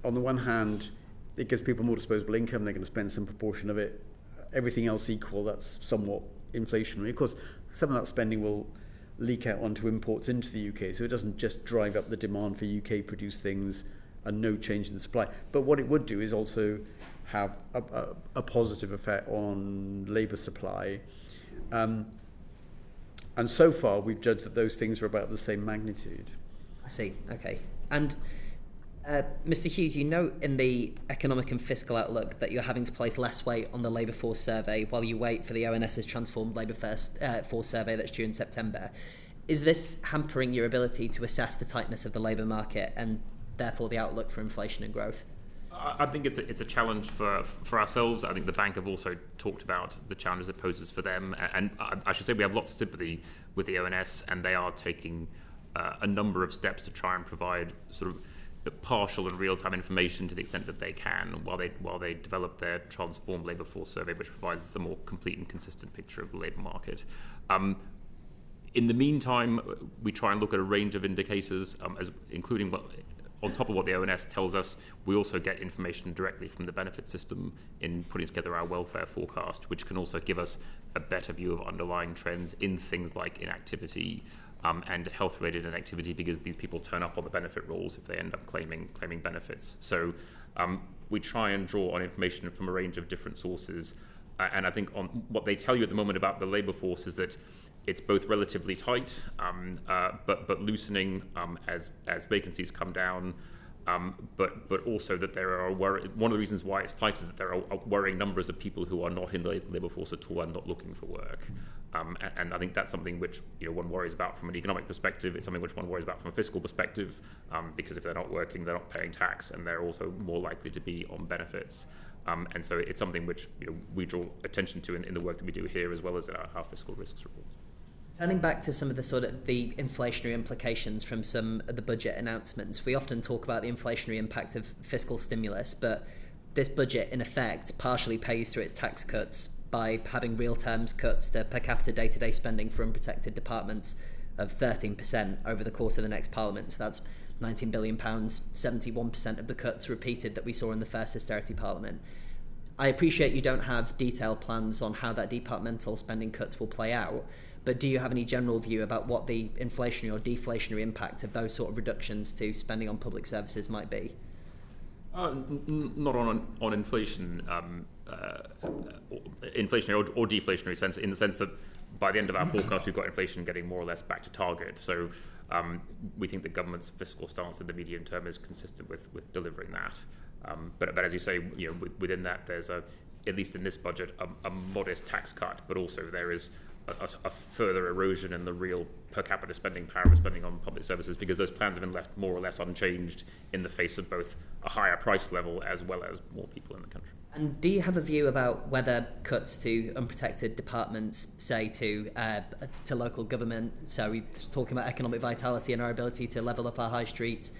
On the one hand, it gives people more disposable income, they're going to spend some proportion of it. Everything else equal, that's somewhat inflationary. Of course, some of that spending will leak out onto imports into the UK, so it doesn't just drive up the demand for UK-produced things and no change in the supply. But what it would do is also have a positive effect on labour supply. And so far, we've judged that those things are about the same magnitude. I see, okay. And Mr Hughes, you note in the economic and fiscal outlook that you're having to place less weight on the labour force survey while you wait for the ONS's transformed labour force survey that's due in September. Is this hampering your ability to assess the tightness of the labour market and therefore the outlook for inflation and growth? I think it's a challenge for ourselves. I think the bank have also talked about the challenges it poses for them, and I should say we have lots of sympathy with the ONS, and they are taking a number of steps to try and provide sort of partial and real-time information to the extent that they can while they develop their transformed labour force survey, which provides a more complete and consistent picture of the labour market. In the meantime, we try and look at a range of indicators, including on top of what the ONS tells us, we also get information directly from the benefit system in putting together our welfare forecast, which can also give us a better view of underlying trends in things like inactivity and health-related inactivity, because these people turn up on the benefit rolls if they end up claiming benefits. So we try and draw on information from a range of different sources. And I think on what they tell you at the moment about the labour force is that it's both relatively tight, but loosening as vacancies come down, but also that there are one of the reasons why it's tight is that there are worrying numbers of people who are not in the labour force at all and not looking for work. And I think that's something which one worries about from an economic perspective. It's something which one worries about from a fiscal perspective, because if they're not working, they're not paying tax, and they're also more likely to be on benefits. And so it's something which we draw attention to in the work that we do here, as well as in our fiscal risks reports. Turning back to some of the inflationary implications from some of the budget announcements, we often talk about the inflationary impact of fiscal stimulus, but this budget, in effect, partially pays through its tax cuts by having real terms cuts to per capita day-to-day spending for unprotected departments of 13% over the course of the next Parliament. So that's £19 billion, 71% of the cuts repeated that we saw in the first austerity Parliament. I appreciate you don't have detailed plans on how that departmental spending cuts will play out, but do you have any general view about what the inflationary or deflationary impact of those sort of reductions to spending on public services might be? Not on inflation, inflationary or deflationary sense, in the sense that by the end of our forecast, we've got inflation getting more or less back to target. So we think the government's fiscal stance in the medium term is consistent with delivering that. But as you say, within that, there's at least in this budget, a modest tax cut, but also there is a further erosion in the real per capita spending power of spending on public services, because those plans have been left more or less unchanged in the face of both a higher price level as well as more people in the country. And do you have a view about whether cuts to unprotected departments, say to local government, so we're talking about economic vitality and our ability to level up our high streets,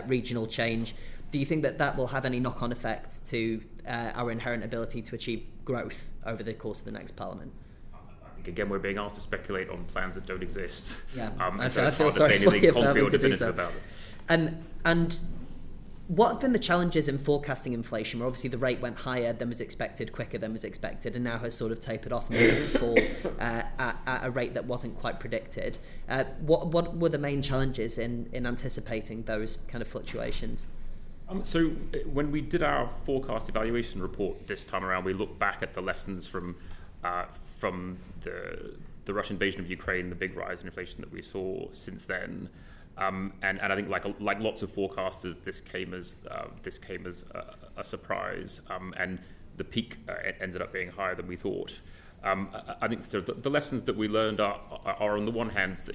regional change, do you think that will have any knock-on effect to our inherent ability to achieve growth over the course of the next Parliament? Again, we're being asked to speculate on plans that don't exist. Yeah, I feel sorry to say anything concrete or definitive about it. And what have been the challenges in forecasting inflation? Where obviously the rate went higher than was expected, quicker than was expected, and now has sort of tapered off and begun to fall at a rate that wasn't quite predicted. What were the main challenges in anticipating those kind of fluctuations? So when we did our forecast evaluation report this time around, we looked back at the lessons from the Russian invasion of Ukraine, the big rise in inflation that we saw since then, and I think like lots of forecasters, this came as a surprise, and the peak ended up being higher than we thought. I think so. The lessons that we learned are on the one hand that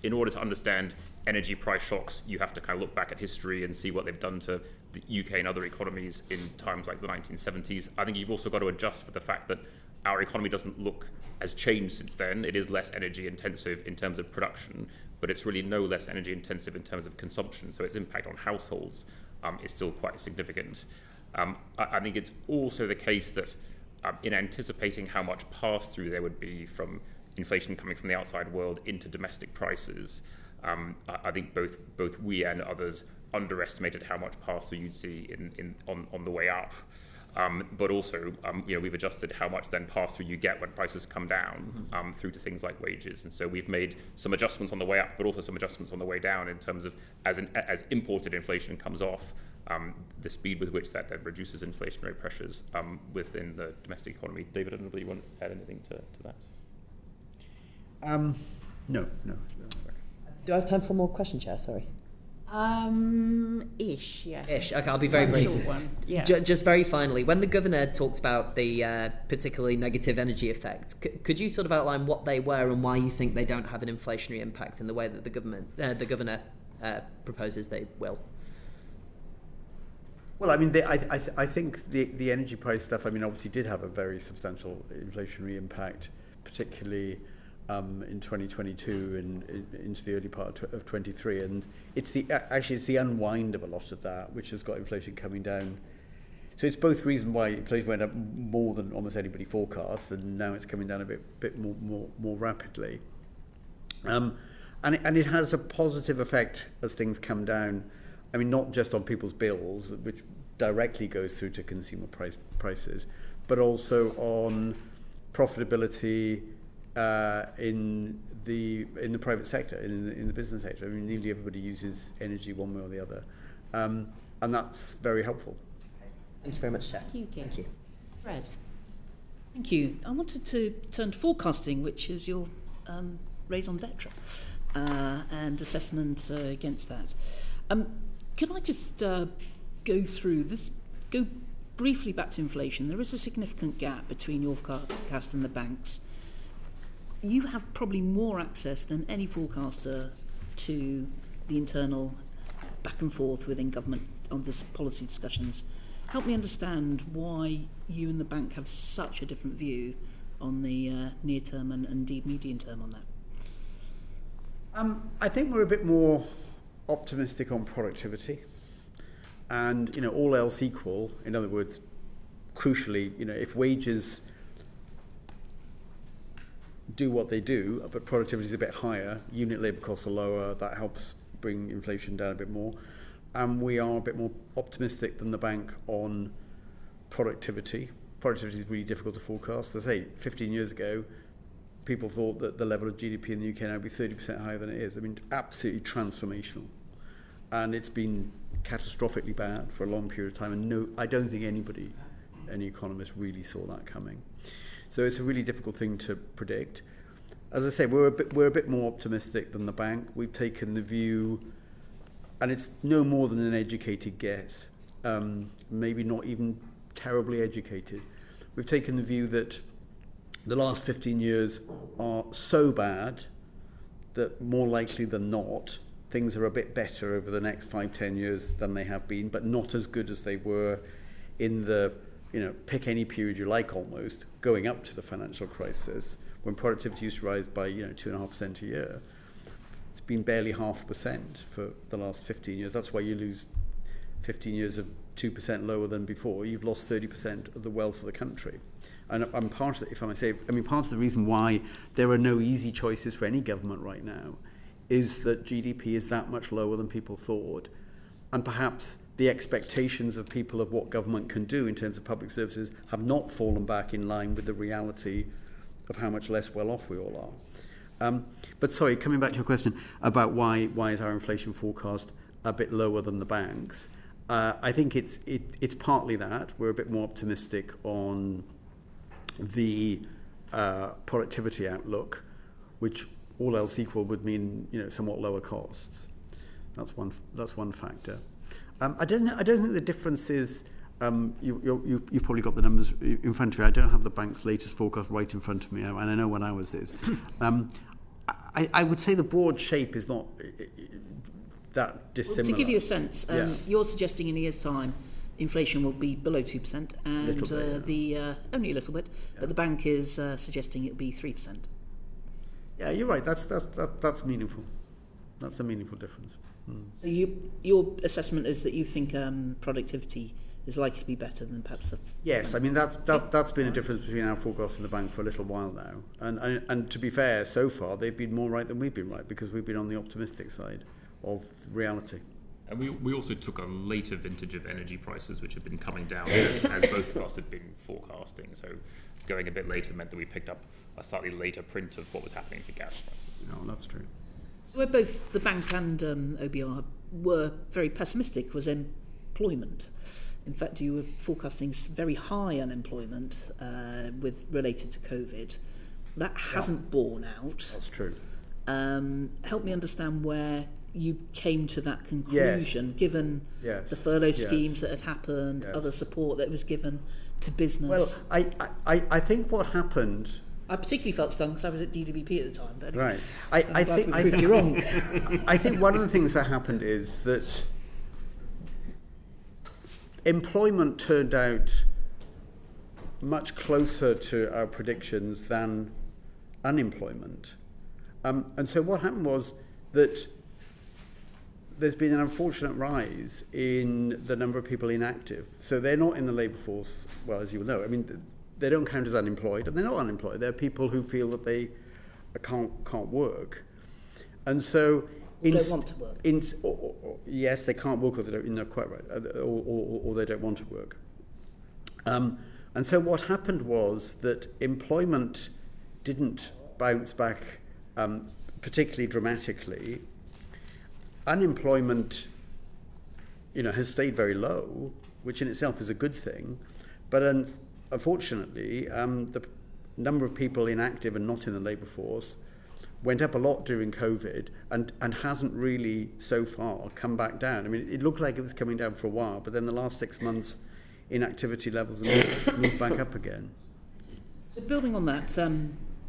in order to understand energy price shocks, you have to kind of look back at history and see what they've done to the UK and other economies in times like the 1970s. I think you've also got to adjust for the fact that our economy doesn't look as changed since then. It is less energy intensive in terms of production, but it's really no less energy intensive in terms of consumption. So its impact on households is still quite significant. I think it's also the case that in anticipating how much pass-through there would be from inflation coming from the outside world into domestic prices, I think both we and others underestimated how much pass-through you'd see on the way up. But also, we've adjusted how much then pass-through you get when prices come down through to things like wages. And so we've made some adjustments on the way up, but also some adjustments on the way down in terms of as imported inflation comes off, the speed with which that then reduces inflationary pressures within the domestic economy. David, I don't know whether you want to add anything to that. No. Do I have time for more question, Chair? Sorry. Yes. Ish. Okay, I'll be very brief. Yeah. Just very finally, when the Governor talked about the particularly negative energy effects, could you sort of outline what they were and why you think they don't have an inflationary impact in the way that the Governor proposes they will? Well, I mean, I think the energy price stuff, I mean, obviously did have a very substantial inflationary impact, particularly in 2022 and into the early part of 23, and it's the unwind of a lot of that which has got inflation coming down. So it's both reasons why inflation went up more than almost anybody forecast, and now it's coming down a bit more rapidly. And it has a positive effect as things come down. I mean, not just on people's bills, which directly goes through to consumer prices, but also on profitability in the private sector, in the business sector. I mean, nearly everybody uses energy one way or the other, and that's very helpful. Thank you very much, Chair. Thank you. Rez. Thank you. I wanted to turn to forecasting, which is your raison d'etre, and assessment against that. Can I just go through this? Go briefly back to inflation. There is a significant gap between your forecast and the banks. You have probably more access than any forecaster to the internal back and forth within government on this policy discussions. Help me understand why you and the bank have such a different view on the near term and indeed medium term on that. I think we're a bit more optimistic on productivity, and all else equal. In other words, crucially, if wages do what they do, but productivity is a bit higher, unit labour costs are lower, that helps bring inflation down a bit more. And we are a bit more optimistic than the bank on productivity. Productivity is really difficult to forecast. As I say, 15 years ago, people thought that the level of GDP in the UK now would be 30% higher than it is. I mean, absolutely transformational. and it's been catastrophically bad for a long period of time, and no, I don't think any economist really saw that coming. So it's a really difficult thing to predict. As I say, we're a bit more optimistic than the bank. We've taken the view, and it's no more than an educated guess, maybe not even terribly educated. We've taken the view that the last 15 years are so bad that more likely than not, things are a bit better over the next 5-10 years than they have been, but not as good as they were in the, pick any period you like almost, going up to the financial crisis, when productivity used to rise by 2.5% a year. It's been barely 0.5% for the last 15 years. That's why you lose 15 years of 2% lower than before. You've lost 30% of the wealth of the country. And part of it, if I may say, part of the reason why there are no easy choices for any government right now is that GDP is that much lower than people thought. And perhaps the expectations of people of what government can do in terms of public services have not fallen back in line with the reality of how much less well off we all are. But sorry, coming back to your question about why is our inflation forecast a bit lower than the banks, I think it's partly that. We're a bit more optimistic on the productivity outlook, which all else equal would mean somewhat lower costs. That's one factor. I don't think the difference is. You've probably got the numbers in front of you. I don't have the bank's latest forecast right in front of me, and I know when ours is. I would say the broad shape is not that dissimilar. Well, to give you a sense, you're suggesting in a year's time inflation will be below 2%, and only a little bit, but the bank is suggesting it'll be 3%. Yeah, you're right. That's meaningful. That's a meaningful difference. So your assessment is that you think productivity is likely to be better than perhaps the... Yes, that's been a difference between our forecasts and the bank for a little while now. And to be fair, so far they've been more right than we've been right, because we've been on the optimistic side of reality. And we also took a later vintage of energy prices, which have been coming down as both of us had been forecasting. So going a bit later meant that we picked up a slightly later print of what was happening to gas prices. No, that's true. So where both the bank and OBR were very pessimistic was employment. In fact, you were forecasting very high unemployment related to COVID. That hasn't borne out. That's true. Help me understand where you came to that conclusion, given the furlough schemes that had happened, other support that was given to business. Well, I think what happened... I particularly felt stung because I was at DWP at the time. But anyway, right. I think we proved you wrong. I think one of the things that happened is that employment turned out much closer to our predictions than unemployment. And so what happened was that there's been an unfortunate rise in the number of people inactive. So they're not in the labour force, well, as you will know. They don't count as unemployed, and they're not unemployed. They're people who feel that they can't work. And so... don't want to work. Yes, they can't work, or they don't, quite right, or they don't want to work. And so what happened was that employment didn't bounce back particularly dramatically. Unemployment, has stayed very low, which in itself is a good thing. But unfortunately, the number of people inactive and not in the labour force went up a lot during COVID and hasn't really so far come back down. It looked like it was coming down for a while, but then the last 6 months, inactivity levels have moved back up again. So building on that,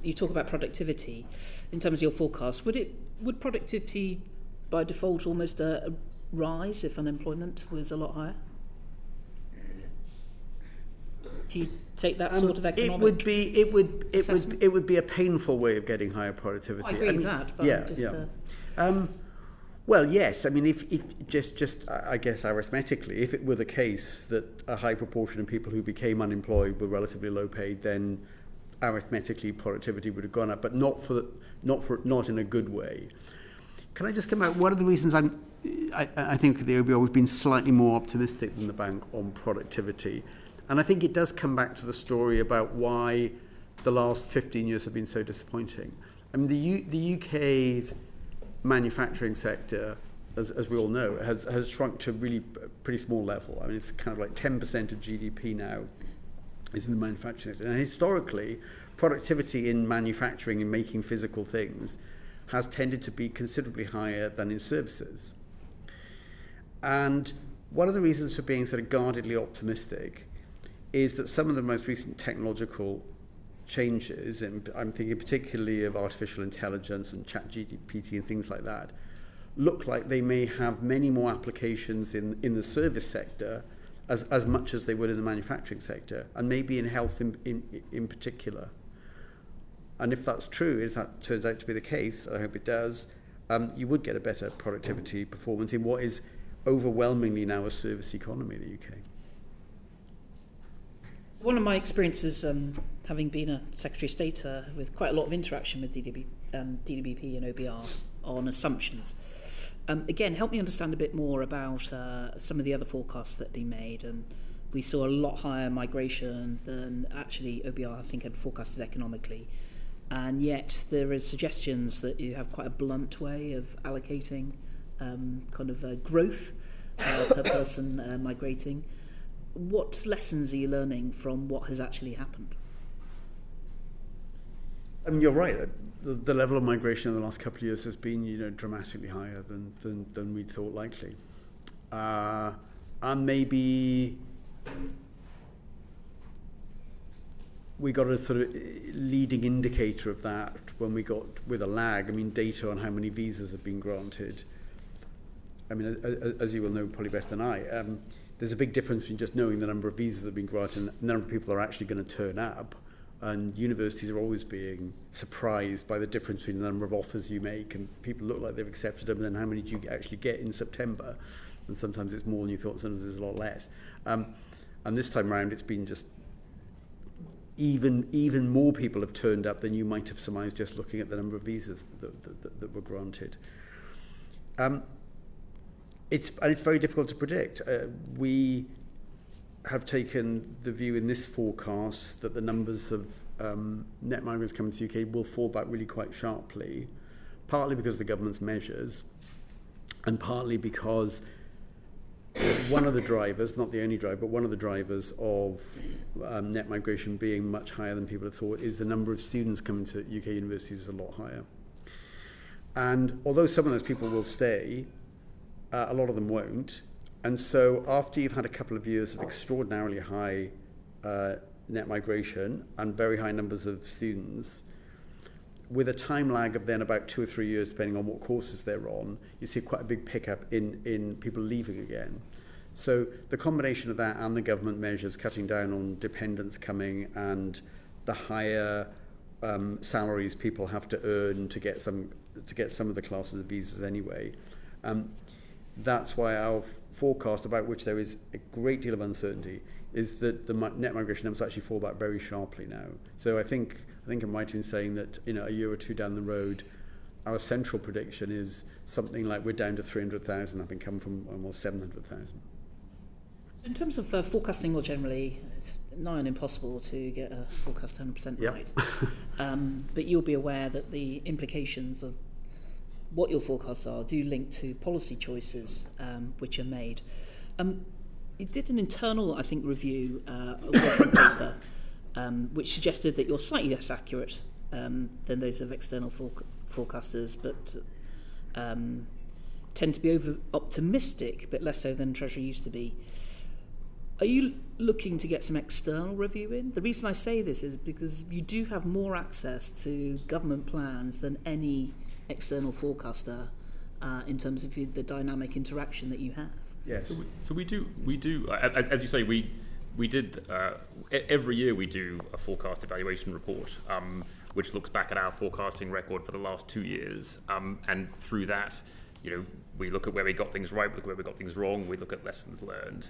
you talk about productivity in terms of your forecast. Would productivity by default almost rise if unemployment was a lot higher? Do you take that sort of economic it would be a painful way of getting higher productivity. I agree with that, but well, yes. If just I guess arithmetically, if it were the case that a high proportion of people who became unemployed were relatively low paid, then arithmetically productivity would have gone up, but not in a good way. Can I just come back? One of the reasons I think the OBR we've been slightly more optimistic than the bank on productivity. And I think it does come back to the story about why the last 15 years have been so disappointing. The UK's manufacturing sector as we all know, has shrunk to a really pretty small level. I mean, it's kind of like 10% of GDP now is in the manufacturing sector. And historically, productivity in manufacturing and making physical things has tended to be considerably higher than in services. And one of the reasons for being sort of guardedly optimistic is that some of the most recent technological changes, and I'm thinking particularly of artificial intelligence and ChatGPT and things like that, look like they may have many more applications in the service sector as much as they would in the manufacturing sector, and maybe in health in particular. And if that's true, if that turns out to be the case, I hope it does, you would get a better productivity performance in what is overwhelmingly now a service economy in the UK. One of my experiences, having been a Secretary of State with quite a lot of interaction with DWP and OBR on assumptions. Again, help me understand a bit more about some of the other forecasts that have been made. And we saw a lot higher migration than actually OBR, I think, had forecasted economically. And yet there is suggestions that you have quite a blunt way of allocating growth per person migrating. What lessons are you learning from what has actually happened? I mean, you're right. The level of migration in the last couple of years has been, dramatically higher than we'd thought likely. And maybe we got a sort of leading indicator of that when we got, with a lag, data on how many visas have been granted. I mean, as you will know probably better than I, there's a big difference between just knowing the number of visas that have been granted and the number of people that are actually going to turn up. And universities are always being surprised by the difference between the number of offers you make, and people look like they've accepted them, and then how many do you actually get in September? And sometimes it's more than you thought, sometimes it's a lot less. And this time around, it's been just even more people have turned up than you might have surmised just looking at the number of visas that were granted. It's very difficult to predict. We have taken the view in this forecast that the numbers of net migrants coming to the UK will fall back really quite sharply, partly because of the government's measures, and partly because one of the drivers, not the only driver, but one of the drivers of net migration being much higher than people have thought is the number of students coming to UK universities is a lot higher. And although some of those people will stay, a lot of them won't. And so after you've had a couple of years of extraordinarily high net migration and very high numbers of students, with a time lag of then about 2 or 3 years, depending on what courses they're on, you see quite a big pickup in people leaving again. So the combination of that and the government measures cutting down on dependents coming and the higher salaries people have to earn to get some of the classes of visas anyway, that's why our forecast, about which there is a great deal of uncertainty, is that the net migration numbers actually fall back very sharply now. So I think I'm right in saying that a year or two down the road, our central prediction is something like we're down to 300,000, having come from almost 700,000. In terms of forecasting more generally, it's nigh on impossible to get a forecast 100% right. But you'll be aware that the implications of what your forecasts are do link to policy choices which are made. You did an internal, I think, review, a working paper, which suggested that you're slightly less accurate than those of external forecasters, but tend to be over-optimistic, but less so than Treasury used to be. Are you looking to get some external review in? The reason I say this is because you do have more access to government plans than any external forecaster in terms of the dynamic interaction that you have. Yes. So we do. As you say, we did every year we do a forecast evaluation report, which looks back at our forecasting record for the last 2 years, and through that, we look at where we got things right, we look at where we got things wrong, we look at lessons learned.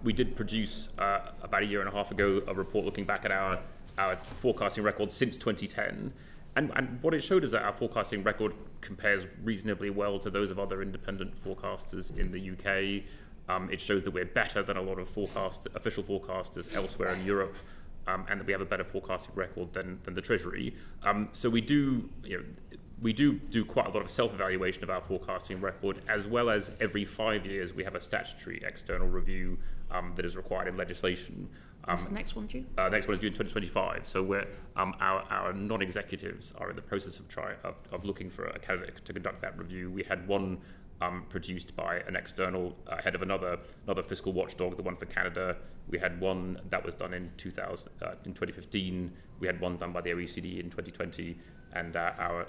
We did produce about a year and a half ago a report looking back at our forecasting record since 2010. And what it showed is that our forecasting record compares reasonably well to those of other independent forecasters in the UK. It shows that we're better than a lot of official forecasters elsewhere in Europe, and that we have a better forecasting record than the Treasury. So we do, we do quite a lot of self-evaluation of our forecasting record, as well as every 5 years we have a statutory external review that is required in legislation. When's the next one due? Next one is due in 2025. So our non-executives are in the process of looking for a candidate to conduct that review. We had one produced by an external head of another fiscal watchdog, the one for Canada. We had one that was done in 2015. We had one done by the OECD in 2020, and our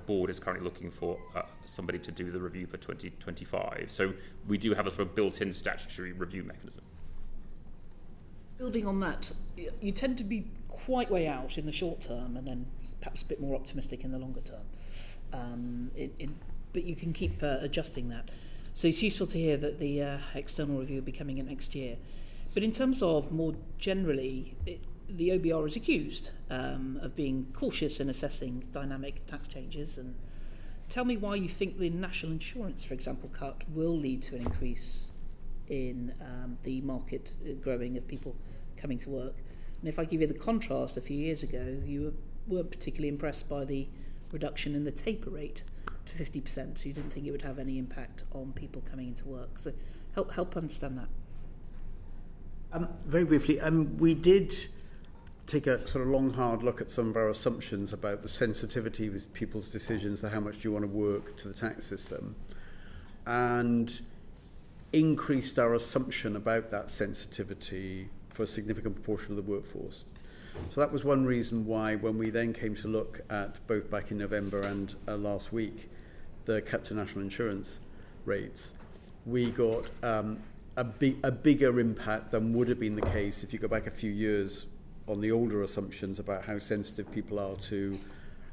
board is currently looking for somebody to do the review for 2025. So we do have a sort of built-in statutory review mechanism. Building on that, you tend to be quite way out in the short term and then perhaps a bit more optimistic in the longer term. But you can keep adjusting that. So it's useful to hear that the external review will be coming in next year. But in terms of more generally, the OBR is accused of being cautious in assessing dynamic tax changes. And tell me why you think the national insurance, for example, cut will lead to an increase in the market growing of people coming to work. And if I give you the contrast, a few years ago, you weren't particularly impressed by the reduction in the taper rate to 50%. So you didn't think it would have any impact on people coming into work. So help understand that. Very briefly, we did take a sort of long, hard look at some of our assumptions about the sensitivity of people's decisions to how much do you want to work to the tax system, and increased our assumption about that sensitivity for a significant proportion of the workforce. So that was one reason why, when we then came to look at, both back in November and last week, the cut to national insurance rates, we got a bigger impact than would have been the case if you go back a few years on the older assumptions about how sensitive people are to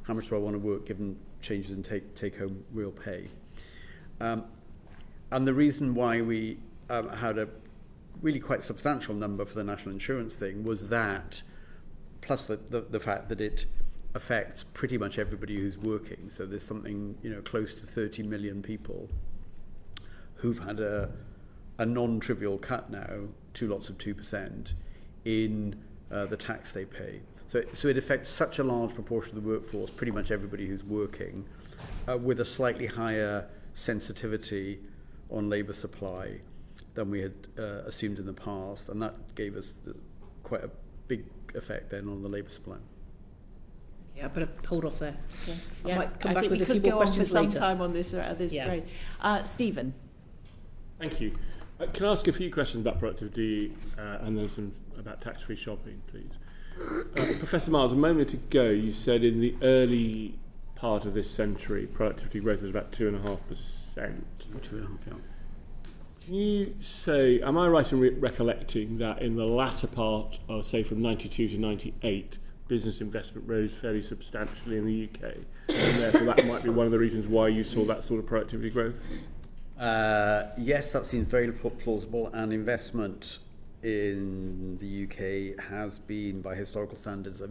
how much do I want to work given changes in take-home real pay. And the reason why we had a really quite substantial number for the national insurance thing was that, plus the fact that it affects pretty much everybody who's working. So there's something, close to 30 million people who've had a non-trivial cut now, two lots of 2%, in the tax they pay. So it affects such a large proportion of the workforce, pretty much everybody who's working, with a slightly higher sensitivity on labour supply than we had assumed in the past, and that gave us quite a big effect then on the labour supply. Yeah, I better hold off there. Yeah. I might come back think with we a few could more go on for questions some later. time on this Yeah. trade. Stephen. Thank you. Can I ask a few questions about productivity and then some about tax-free shopping, please? Professor Miles, a moment ago you said in the early part of this century productivity growth was about 2.5%. 2.5%, yeah. Can you say, am I right in recollecting that in the latter part, say from 92 to 98, business investment rose fairly substantially in the UK, and therefore that might be one of the reasons why you saw that sort of productivity growth? Yes, that seems very plausible, and investment in the UK has been, by historical standards,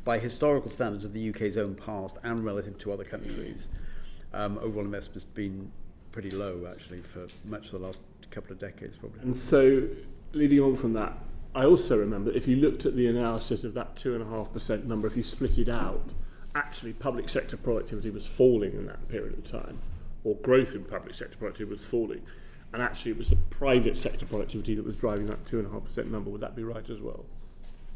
by historical standards of the UK's own past and relative to other countries, overall investment has been pretty low, actually, for much of the last couple of decades, probably. And so, leading on from that, I also remember if you looked at the analysis of that 2.5% number, if you split it out, actually public sector productivity was falling in that period of time, or growth in public sector productivity was falling, and actually it was the private sector productivity that was driving that 2.5% number. Would that be right as well?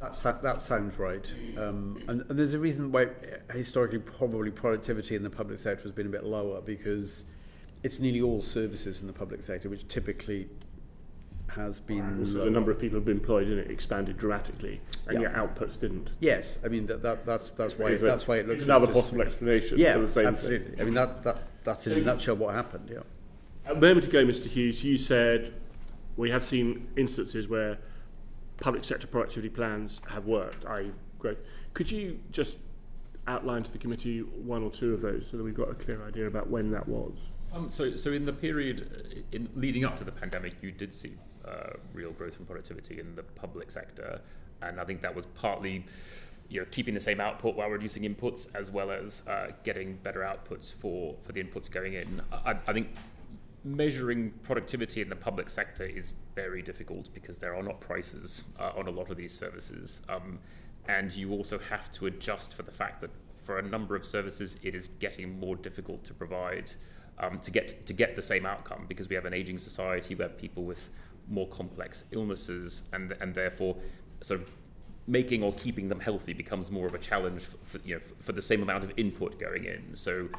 That sounds right. And there's a reason why historically probably productivity in the public sector has been a bit lower, because it's nearly all services in the public sector, which typically has been So lower. the number of people employed in it expanded dramatically, and yet outputs didn't. Yes, I mean that's why it looks. It's another possible explanation for the same absolutely. thing. I mean that's in a nutshell what happened. Yeah. A moment ago, Mr. Hughes, you said we have seen instances where public sector productivity plans have worked, i.e. growth. Could you just outline to the committee one or two of those so that we've got a clear idea about when that was? So in the period leading up to the pandemic, you did see real growth in productivity in the public sector, and I think that was partly keeping the same output while reducing inputs, as well as getting better outputs for the inputs going in. I think measuring productivity in the public sector is very difficult because there are not prices on a lot of these services, and you also have to adjust for the fact that for a number of services, it is getting more difficult to provide, to get the same outcome, because we have an aging society, we have people with more complex illnesses, and therefore sort of making or keeping them healthy becomes more of a challenge for the same amount of input going in. So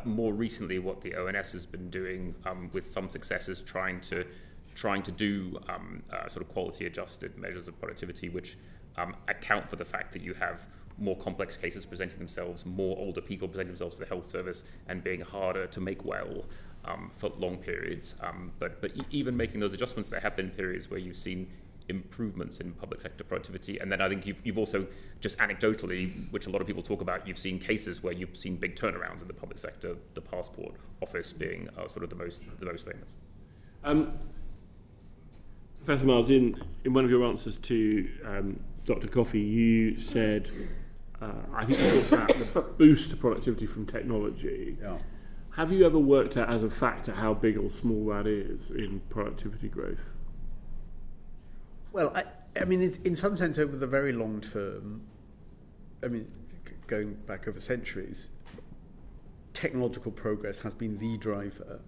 more recently, what the ONS has been doing with some success is trying to do sort of quality adjusted measures of productivity, which account for the fact that you have more complex cases presenting themselves, more older people presenting themselves to the health service, and being harder to make well for long periods. But even making those adjustments, there have been periods where you've seen improvements in public sector productivity. And then I think you've also, just anecdotally, which a lot of people talk about, you've seen cases where you've seen big turnarounds in the public sector, the passport office being sort of the most famous. Professor Miles, in one of your answers to Dr. Coffey, you said, I think you talked about the boost to productivity from technology. Yeah. Have you ever worked out as a factor how big or small that is in productivity growth? Well, I mean, in some sense, over the very long term, I mean, going back over centuries, technological progress has been the driver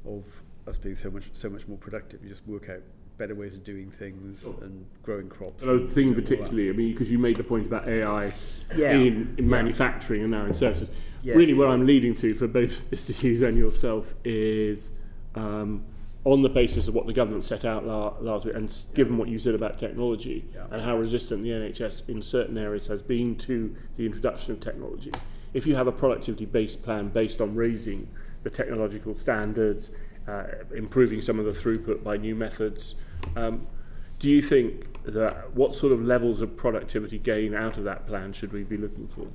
of us being so much more productive. You just work out better ways of doing things and growing crops. I was thinking particularly, I mean, because you made the point about AI in manufacturing and now in services. Yes. Really what I'm leading to for both Mr. Hughes and yourself is on the basis of what the government set out last week, and given what you said about technology and how resistant the NHS in certain areas has been to the introduction of technology, if you have a productivity-based plan based on raising the technological standards, improving some of the throughput by new methods, do you think that what sort of levels of productivity gain out of that plan should we be looking for?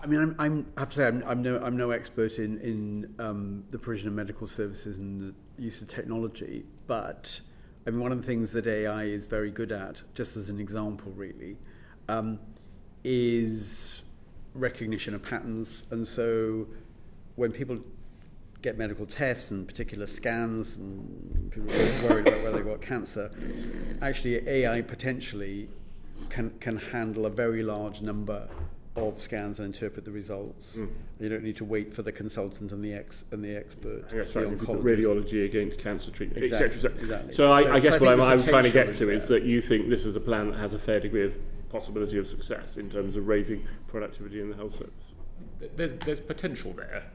I mean, I have to say, I'm no expert in the provision of medical services and the use of technology, but I mean, one of the things that AI is very good at, just as an example, really, is recognition of patterns. And so, when people get medical tests and particular scans, and people are worried about whether they've got cancer, actually AI potentially can handle a very large number of scans and interpret the results. You don't need to wait for the consultant and the expert. That's right. Radiology against cancer treatment, etc. Exactly. So I guess what I'm trying to get to is that you think this is a plan that has a fair degree of possibility of success in terms of raising productivity in the health service. There's potential there.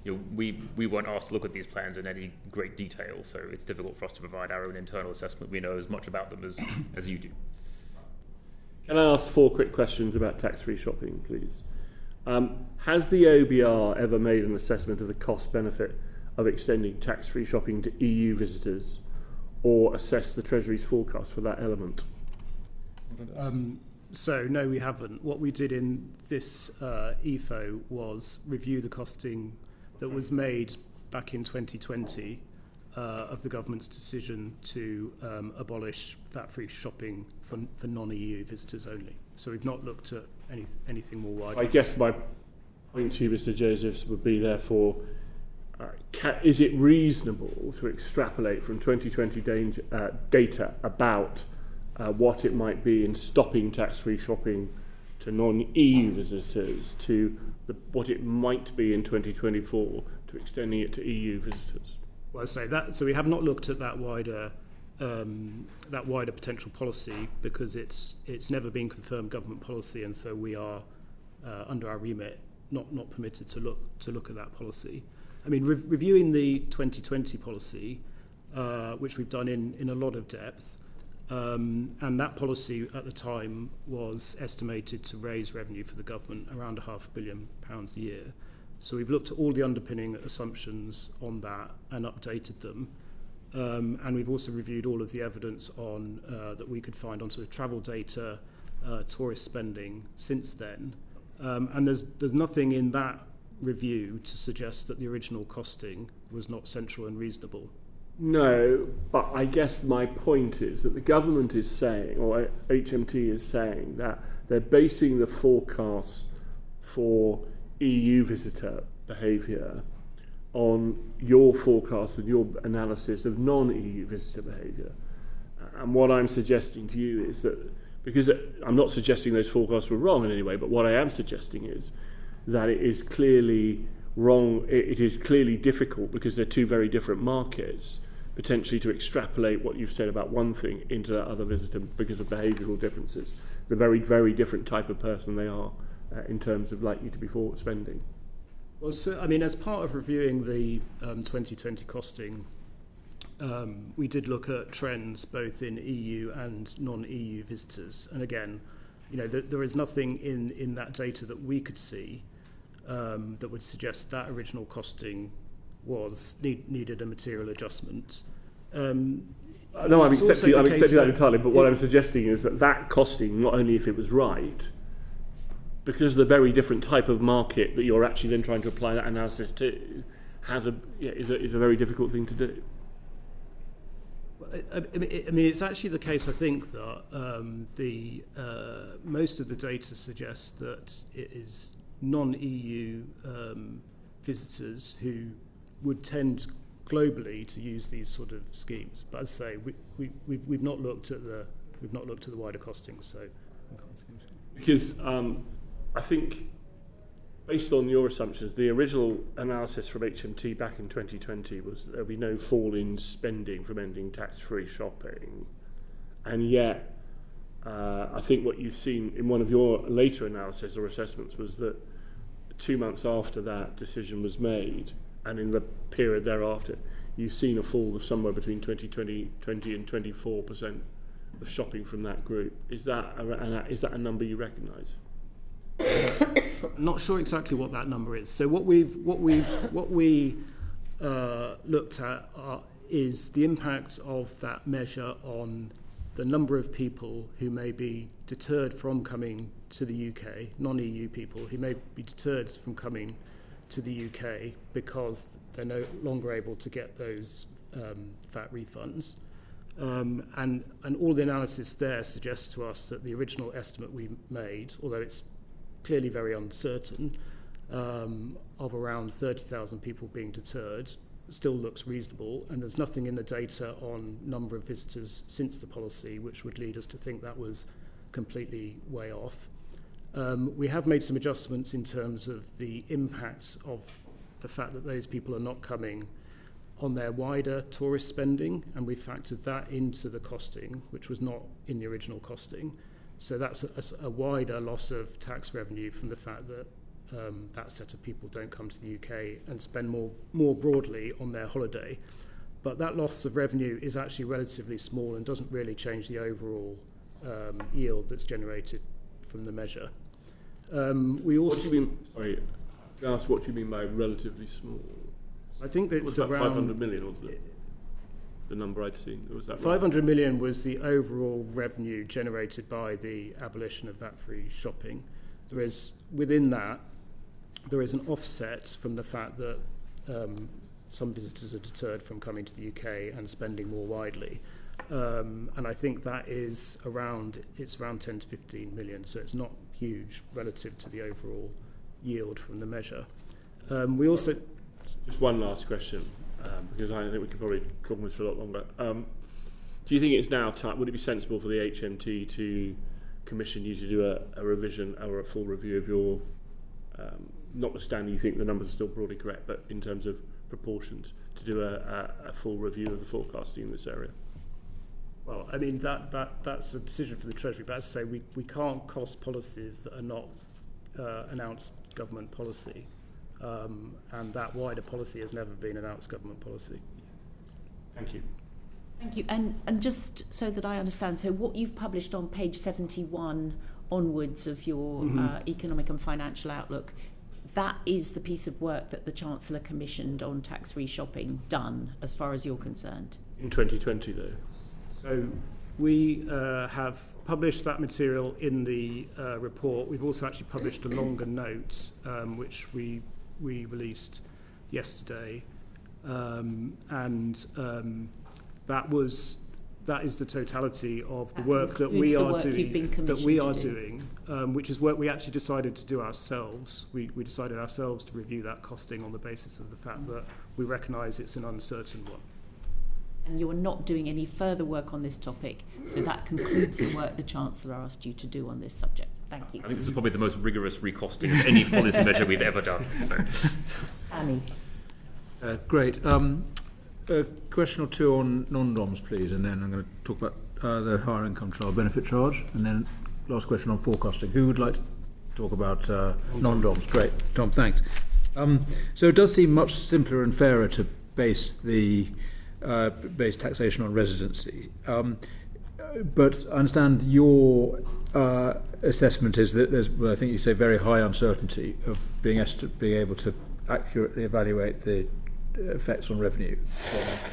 We weren't asked to look at these plans in any great detail, so it's difficult for us to provide our own internal assessment. We know as much about them as you do. Can I ask 4 quick questions about tax-free shopping, please? Has the OBR ever made an assessment of the cost-benefit of extending tax-free shopping to EU visitors, or assessed the Treasury's forecast for that element? So, no, we haven't. What we did in this EFO was review the costing that was made back in 2020 of the government's decision to abolish VAT-free shopping for non-EU visitors only. So we've not looked at anything more widely. I guess my point to you, Mr. Josephs, would be therefore, is it reasonable to extrapolate from 2020 data about what it might be in stopping tax-free shopping to non-EU visitors to what it might be in 2024 to extending it to EU visitors? Well, I say that. So we have not looked at that wider potential policy because it's never been confirmed government policy, and so we are under our remit not permitted to look at that policy. I mean, reviewing the 2020 policy, which we've done in a lot of depth, and that policy at the time was estimated to raise revenue for the government around £500 million a year. So we've looked at all the underpinning assumptions on that and updated them. And we've also reviewed all of the evidence on that we could find on sort of travel data, tourist spending since then. And there's nothing in that review to suggest that the original costing was not central and reasonable. No, but I guess my point is that the government is saying, or HMT is saying, that they're basing the forecasts for EU visitor behaviour on your forecast and your analysis of non-EU visitor behaviour. And what I'm suggesting to you is that Because I'm not suggesting those forecasts were wrong in any way, but what I am suggesting is that it is clearly wrong. It is clearly difficult, because they're two very different markets, potentially to extrapolate what you've said about one thing into that other visitor because of behavioural differences. The very, very different type of person they are in terms of likely to be forward spending. Well, so, I mean, as part of reviewing the 2020 costing, we did look at trends both in EU and non-EU visitors. And again, you know, there is nothing in that data that we could see that would suggest that original costing needed a material adjustment. No, I'm accepting that entirely, but what I'm suggesting is that costing, not only if it was right, because the very different type of market that you're actually then trying to apply that analysis to is a very difficult thing to do. I mean, it's actually the case, I think, that most of the data suggests that it is non-EU visitors who would tend globally to use these sort of schemes. But as I say, we've not looked at the wider costings, so I can't see. Because I think, based on your assumptions, the original analysis from HMT back in 2020 was that there'll be no fall in spending from ending tax-free shopping, and yet I think what you've seen in one of your later analysis or assessments was that 2 months after that decision was made, and in the period thereafter, you've seen a fall of somewhere between 20 and 24% of shopping from that group. Is that a number you recognise? I'm not sure exactly what that number is. So what we looked at is the impact of that measure on the number of people who may be deterred from coming to the UK, non-EU people who may be deterred from coming to the UK because they're no longer able to get those VAT refunds. And all the analysis there suggests to us that the original estimate we made, although it's clearly very uncertain, of around 30,000 people being deterred, still looks reasonable, and there's nothing in the data on number of visitors since the policy which would lead us to think that was completely way off. We have made some adjustments in terms of the impact of the fact that those people are not coming on their wider tourist spending, and we factored that into the costing, which was not in the original costing. So that's a wider loss of tax revenue from the fact that that set of people don't come to the UK and spend more broadly on their holiday. But that loss of revenue is actually relatively small and doesn't really change the overall yield that's generated from the measure. We also. What do you mean? Sorry, can I ask what you mean by relatively small? I think that it's around 500 million, wasn't it? The number I'd seen. Was that 500 million was the overall revenue generated by the abolition of VAT-free shopping. There is, within that, there is an offset from the fact that some visitors are deterred from coming to the UK and spending more widely. And I think that is around 10 to 15 million, so it's not huge relative to the overall yield from the measure. We also... Just one last question, because I think we could probably talk on this for a lot longer. Do you think it's now time, would it be sensible for the HMT to commission you to do a revision or a full review of your, notwithstanding you think the numbers are still broadly correct, but in terms of proportions, to do a full review of the forecasting in this area? Well, I mean, that's a decision for the Treasury, but as I say, we can't cost policies that are not announced government policy. And that wider policy has never been announced government policy. Thank you. Thank you. And just so that I understand, so what you've published on page 71 onwards of your economic and financial outlook, that is the piece of work that the Chancellor commissioned on tax-free shopping done, as far as you're concerned? In 2020, though. So we have published that material in the report. We've also actually published a longer note, which we released yesterday, and that is the totality of the work that we are doing. Which is work we actually decided to do ourselves. We decided ourselves to review that costing on the basis of the fact that we recognise it's an uncertain one. and you're not doing any further work on this topic. So that concludes the work the Chancellor asked you to do on this subject. Thank you. I think this is probably the most rigorous recosting of any policy measure we've ever done. So. Annie. Great. A question or two on non-DOMs, please, and then I'm going to talk about the higher income child benefit charge, and then last question on forecasting. Who would like to talk about non-DOMs? Great. Tom, thanks. So it does seem much simpler and fairer to base taxation on residency. But I understand your assessment is that there's, well, I think you say, very high uncertainty of being able to accurately evaluate the effects on revenue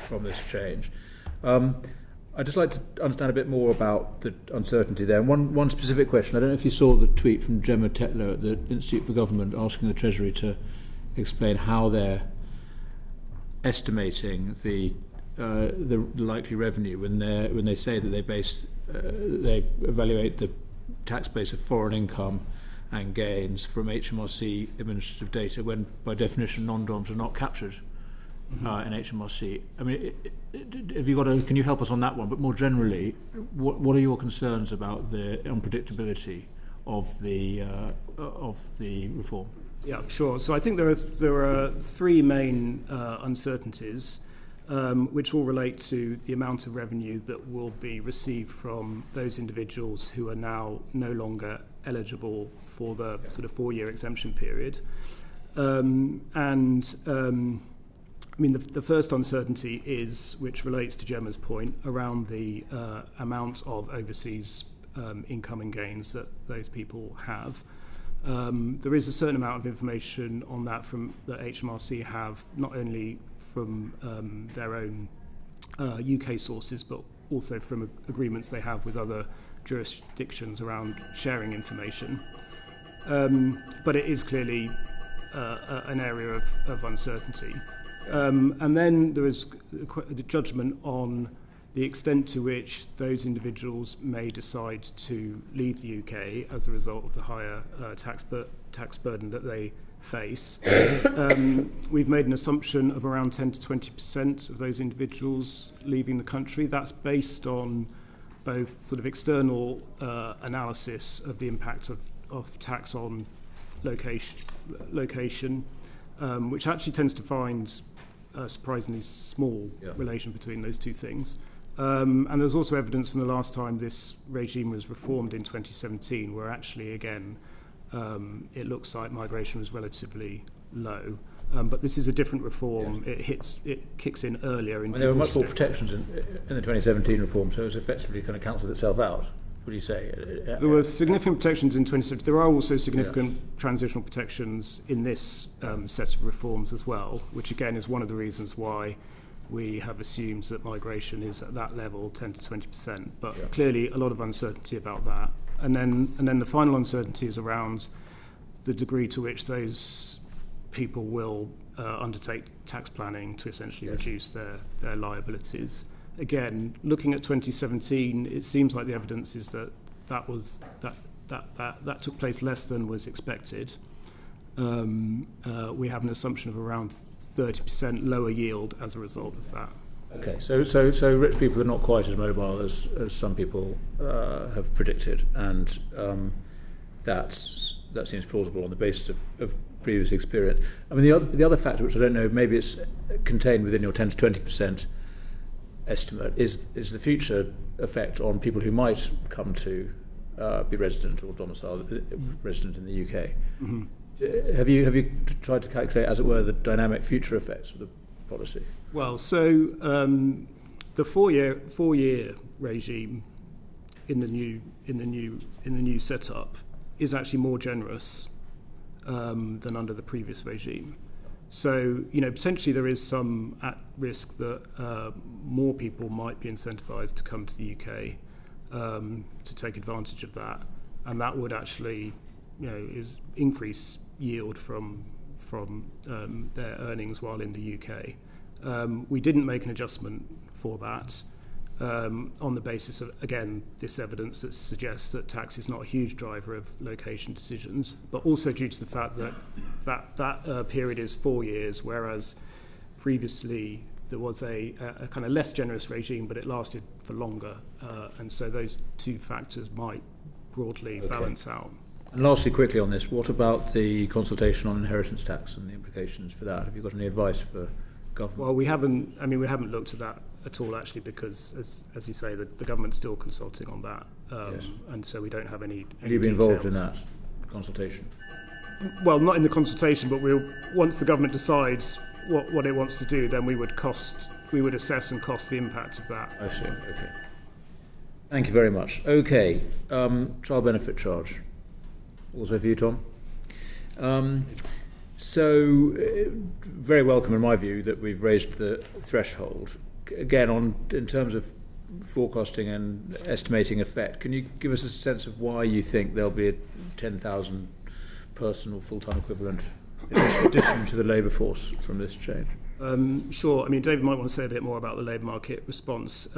from this change. I'd just like to understand a bit more about the uncertainty there. And one specific question, I don't know if you saw the tweet from Gemma Tetlow at the Institute for Government asking the Treasury to explain how they're estimating the likely revenue when they say that they evaluate the tax base of foreign income and gains from HMRC administrative data, when by definition non-DOMs are not captured in HMRC. I mean, can you help us on that one? But more generally, what are your concerns about the unpredictability of the reform? Yeah, sure. So I think there are three main uncertainties, which all relate to the amount of revenue that will be received from those individuals who are now no longer eligible for the sort of 4-year exemption period. I mean, the first uncertainty is, which relates to Gemma's point, around the amount of overseas income and gains that those people have. There is a certain amount of information on that that HMRC have, not only from their own UK sources, but also from agreements they have with other jurisdictions around sharing information. But it is clearly an area of uncertainty. And then there is the judgment on the extent to which those individuals may decide to leave the UK as a result of the higher tax burden that they face. We've made an assumption of around 10 to 20% of those individuals leaving the country. That's based on both sort of external analysis of the impact of tax on location, which actually tends to find a surprisingly small relation between those two things. And there's also evidence from the last time this regime was reformed in 2017, where actually, again, it looks like migration was relatively low. But this is a different reform. Yes. It kicks in earlier. There were much more protections in the 2017 reform, so it's effectively kind of cancelled itself out. Would you say? There were significant protections in 2017. There are also significant transitional protections in this set of reforms as well, which again is one of the reasons why we have assumed that migration is at that level, 10 to 20%. But clearly a lot of uncertainty about that. And then the final uncertainty is around the degree to which those people will undertake tax planning to essentially reduce their liabilities. Again, looking at 2017, it seems like the evidence is that took place less than was expected. We have an assumption of around 30% lower yield as a result of that. Okay, so rich people are not quite as mobile as some people have predicted, and that seems plausible on the basis of previous experience. I mean, the other factor, which I don't know, maybe it's contained within your 10 to 20% estimate, is the future effect on people who might come to be resident or domiciled resident in the UK. Mm-hmm. Have you tried to calculate, as it were, the dynamic future effects of the policy? Well, so the four-year regime in the new setup is actually more generous than under the previous regime. So, potentially there is some at risk that more people might be incentivised to come to the UK to take advantage of that, and that would actually, increase yield from their earnings while in the UK. We didn't make an adjustment for that on the basis of, again, this evidence that suggests that tax is not a huge driver of location decisions, but also due to the fact that period is 4 years, whereas previously there was a kind of less generous regime, but it lasted for longer, and so those two factors might broadly balance out. And lastly, quickly on this, what about the consultation on inheritance tax and the implications for that? Have you got any advice for government? Well, we haven't looked at that at all, actually, because as you say, the government's still consulting on that, and so we don't have any. Will you be involved in that consultation? Well, not in the consultation, but once the government decides what it wants to do, then we would assess and cost the impact of that. I see. Okay. Thank you very much. Okay, child benefit charge. Also for you, Tom. Very welcome in my view that we've raised the threshold. Again, in terms of forecasting and estimating effect, can you give us a sense of why you think there'll be a 10,000 person or full-time equivalent in addition to the labour force from this change? Sure. I mean, David might want to say a bit more about the labour market response.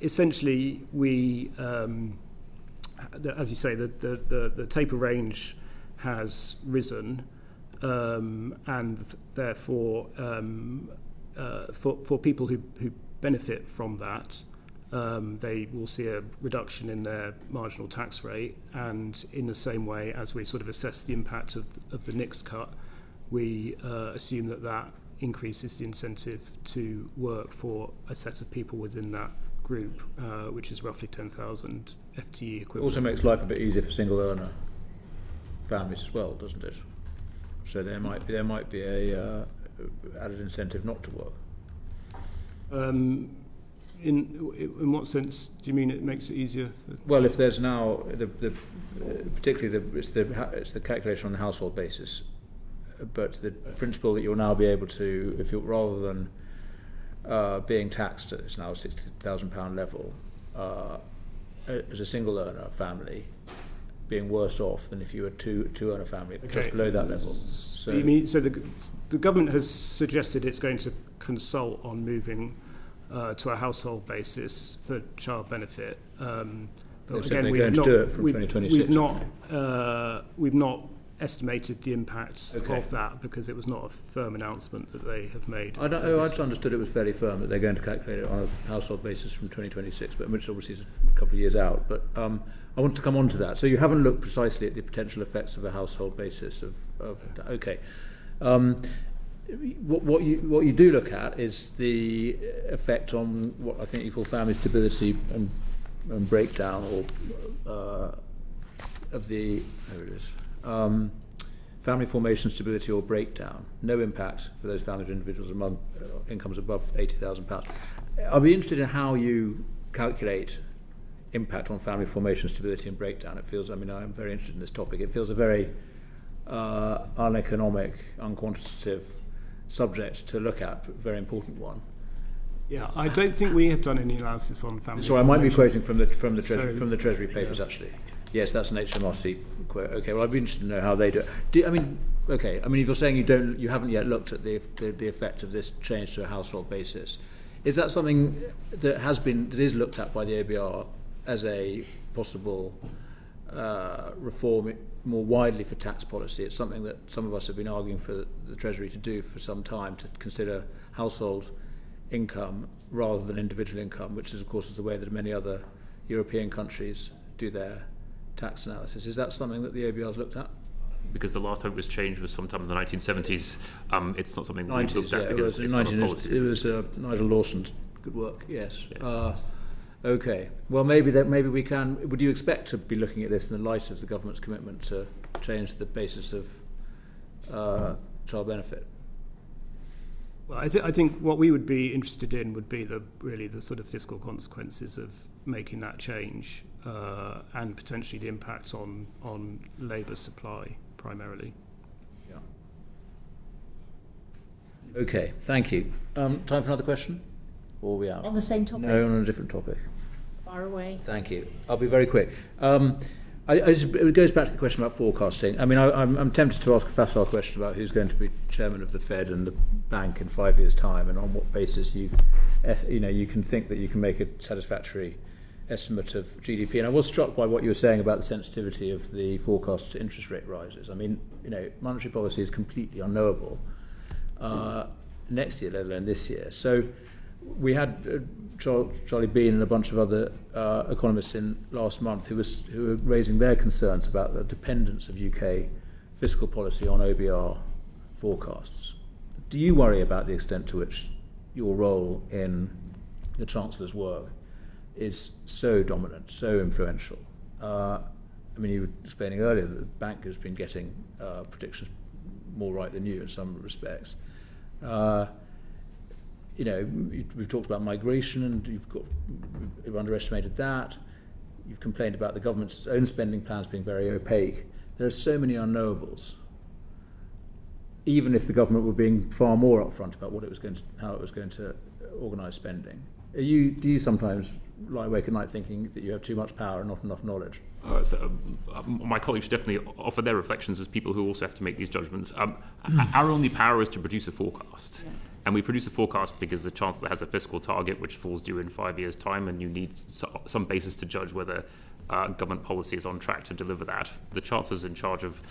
Essentially, we, as you say, the taper range has risen, and therefore, for people who benefit from that, they will see a reduction in their marginal tax rate, and in the same way as we sort of assess the impact of the NICS cut, we assume that increases the incentive to work for a set of people within that group, which is roughly 10,000 FTE equivalent. Also makes life a bit easier for single earner families as well, doesn't it? So there might be a added incentive not to work. In what sense do you mean it makes it easier? Well, if there's now particularly it's the calculation on the household basis, but the principle that you'll now be able to, if you rather than being taxed at it's now a £60,000 level, as a single earner family, being worse off than if you were two earner family just below that level. So you mean the government has suggested it's going to consult on moving to a household basis for child benefit. But again, we've not do it from 2026. We've not estimated the impact of that because it was not a firm announcement that they have made. I just understood it was fairly firm that they're going to calculate it on a household basis from 2026, but which obviously is a couple of years out. But I want to come on to that. So you haven't looked precisely at the potential effects of a household basis of okay. What you do look at is the effect on what I think you call family stability and breakdown, or of the family formation, stability or breakdown. No impact for those families or individuals among incomes above £80,000. I'll be interested in how you calculate impact on family formation, stability and breakdown. It feels, I'm very interested in this topic. It feels a very uneconomic, unquantitative subject to look at, but very important one. Yeah, I don't think we have done any analysis on family. So I might be quoting from the Treasury papers, actually. Yes, that's an HMRC quote. Okay, well, I'd be interested to know how they do it. If you're saying you haven't yet looked at the effect of this change to a household basis, is that something that is looked at by the ABR as a possible reform more widely for tax policy? It's something that some of us have been arguing for the Treasury to do for some time, to consider household income rather than individual income, which is, of course, the way that many other European countries do their tax analysis. Is that something that the ABR has looked at? Because the last time it was changed was sometime in the 1970s. It's not something we've looked at because it's not a policy. It was Nigel Lawson's good work, yes. Yeah. Okay. Well, maybe we can. Would you expect to be looking at this in the light of the government's commitment to change the basis of child benefit? Well, I think what we would be interested in would be the sort of fiscal consequences of making that change, and potentially the impact on labour supply primarily. Yeah. Okay. Thank you. Time for another question, or are we out? On the same topic? No, on a different topic. Far away. Thank you. I'll be very quick. It goes back to the question about forecasting. I'm tempted to ask a facile question about who's going to be chairman of the Fed and the bank in 5 years' time, and on what basis you can think that you can make a satisfactory estimate of GDP. And I was struck by what you were saying about the sensitivity of the forecast to interest rate rises. Monetary policy is completely unknowable. next year, let alone this year. So we had Charlie Bean and a bunch of other economists in last month who were raising their concerns about the dependence of UK fiscal policy on OBR forecasts. Do you worry about the extent to which your role in the Chancellor's work is so dominant, so influential? I mean, you were explaining earlier that the bank has been getting predictions more right than you in some respects. We've talked about migration, and you've underestimated that. You've complained about the government's own spending plans being very opaque. There are so many unknowables. Even if the government were being far more upfront about how it was going to organise spending, do you sometimes lie awake at night thinking that you have too much power and not enough knowledge? My colleagues should definitely offer their reflections as people who also have to make these judgments. Our only power is to produce a forecast. Yeah. And we produce a forecast because the Chancellor has a fiscal target which falls due in 5 years' time, and you need some basis to judge whether government policy is on track to deliver that. The Chancellor's in charge of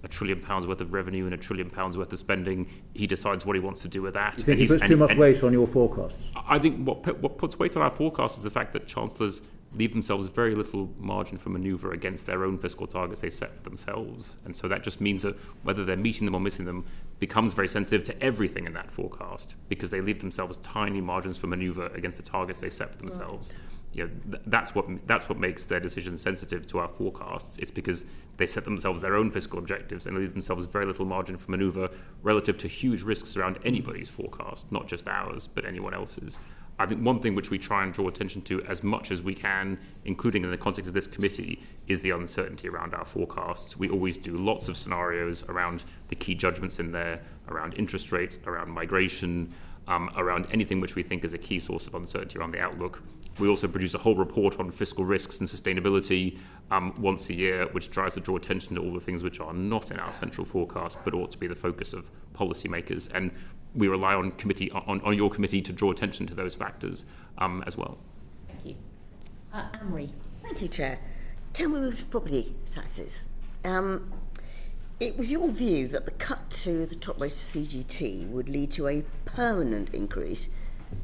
£1 trillion worth of revenue and £1 trillion worth of spending. He decides what he wants to do with that. You think he puts too much weight on your forecasts? I think what puts weight on our forecasts is the fact that Chancellors leave themselves very little margin for manoeuvre against their own fiscal targets they set for themselves. And so that just means that whether they're meeting them or missing them becomes very sensitive to everything in that forecast, because they leave themselves tiny margins for manoeuvre against the targets they set for themselves. Right. That's what makes their decisions sensitive to our forecasts. It's because they set themselves their own fiscal objectives and leave themselves very little margin for manoeuvre relative to huge risks around anybody's forecast, not just ours, but anyone else's. I think one thing which we try and draw attention to as much as we can, including in the context of this committee, is the uncertainty around our forecasts. We always do lots of scenarios around the key judgments in there, around interest rates, around migration, around anything which we think is a key source of uncertainty around the outlook. We also produce a whole report on fiscal risks and sustainability once a year, which tries to draw attention to all the things which are not in our central forecast but ought to be the focus of policymakers. And we rely on your committee to draw attention to those factors as well. Thank you. Anne-Marie. Thank you, Chair. Can we move to property taxes? It was your view that the cut to the top rate of CGT would lead to a permanent increase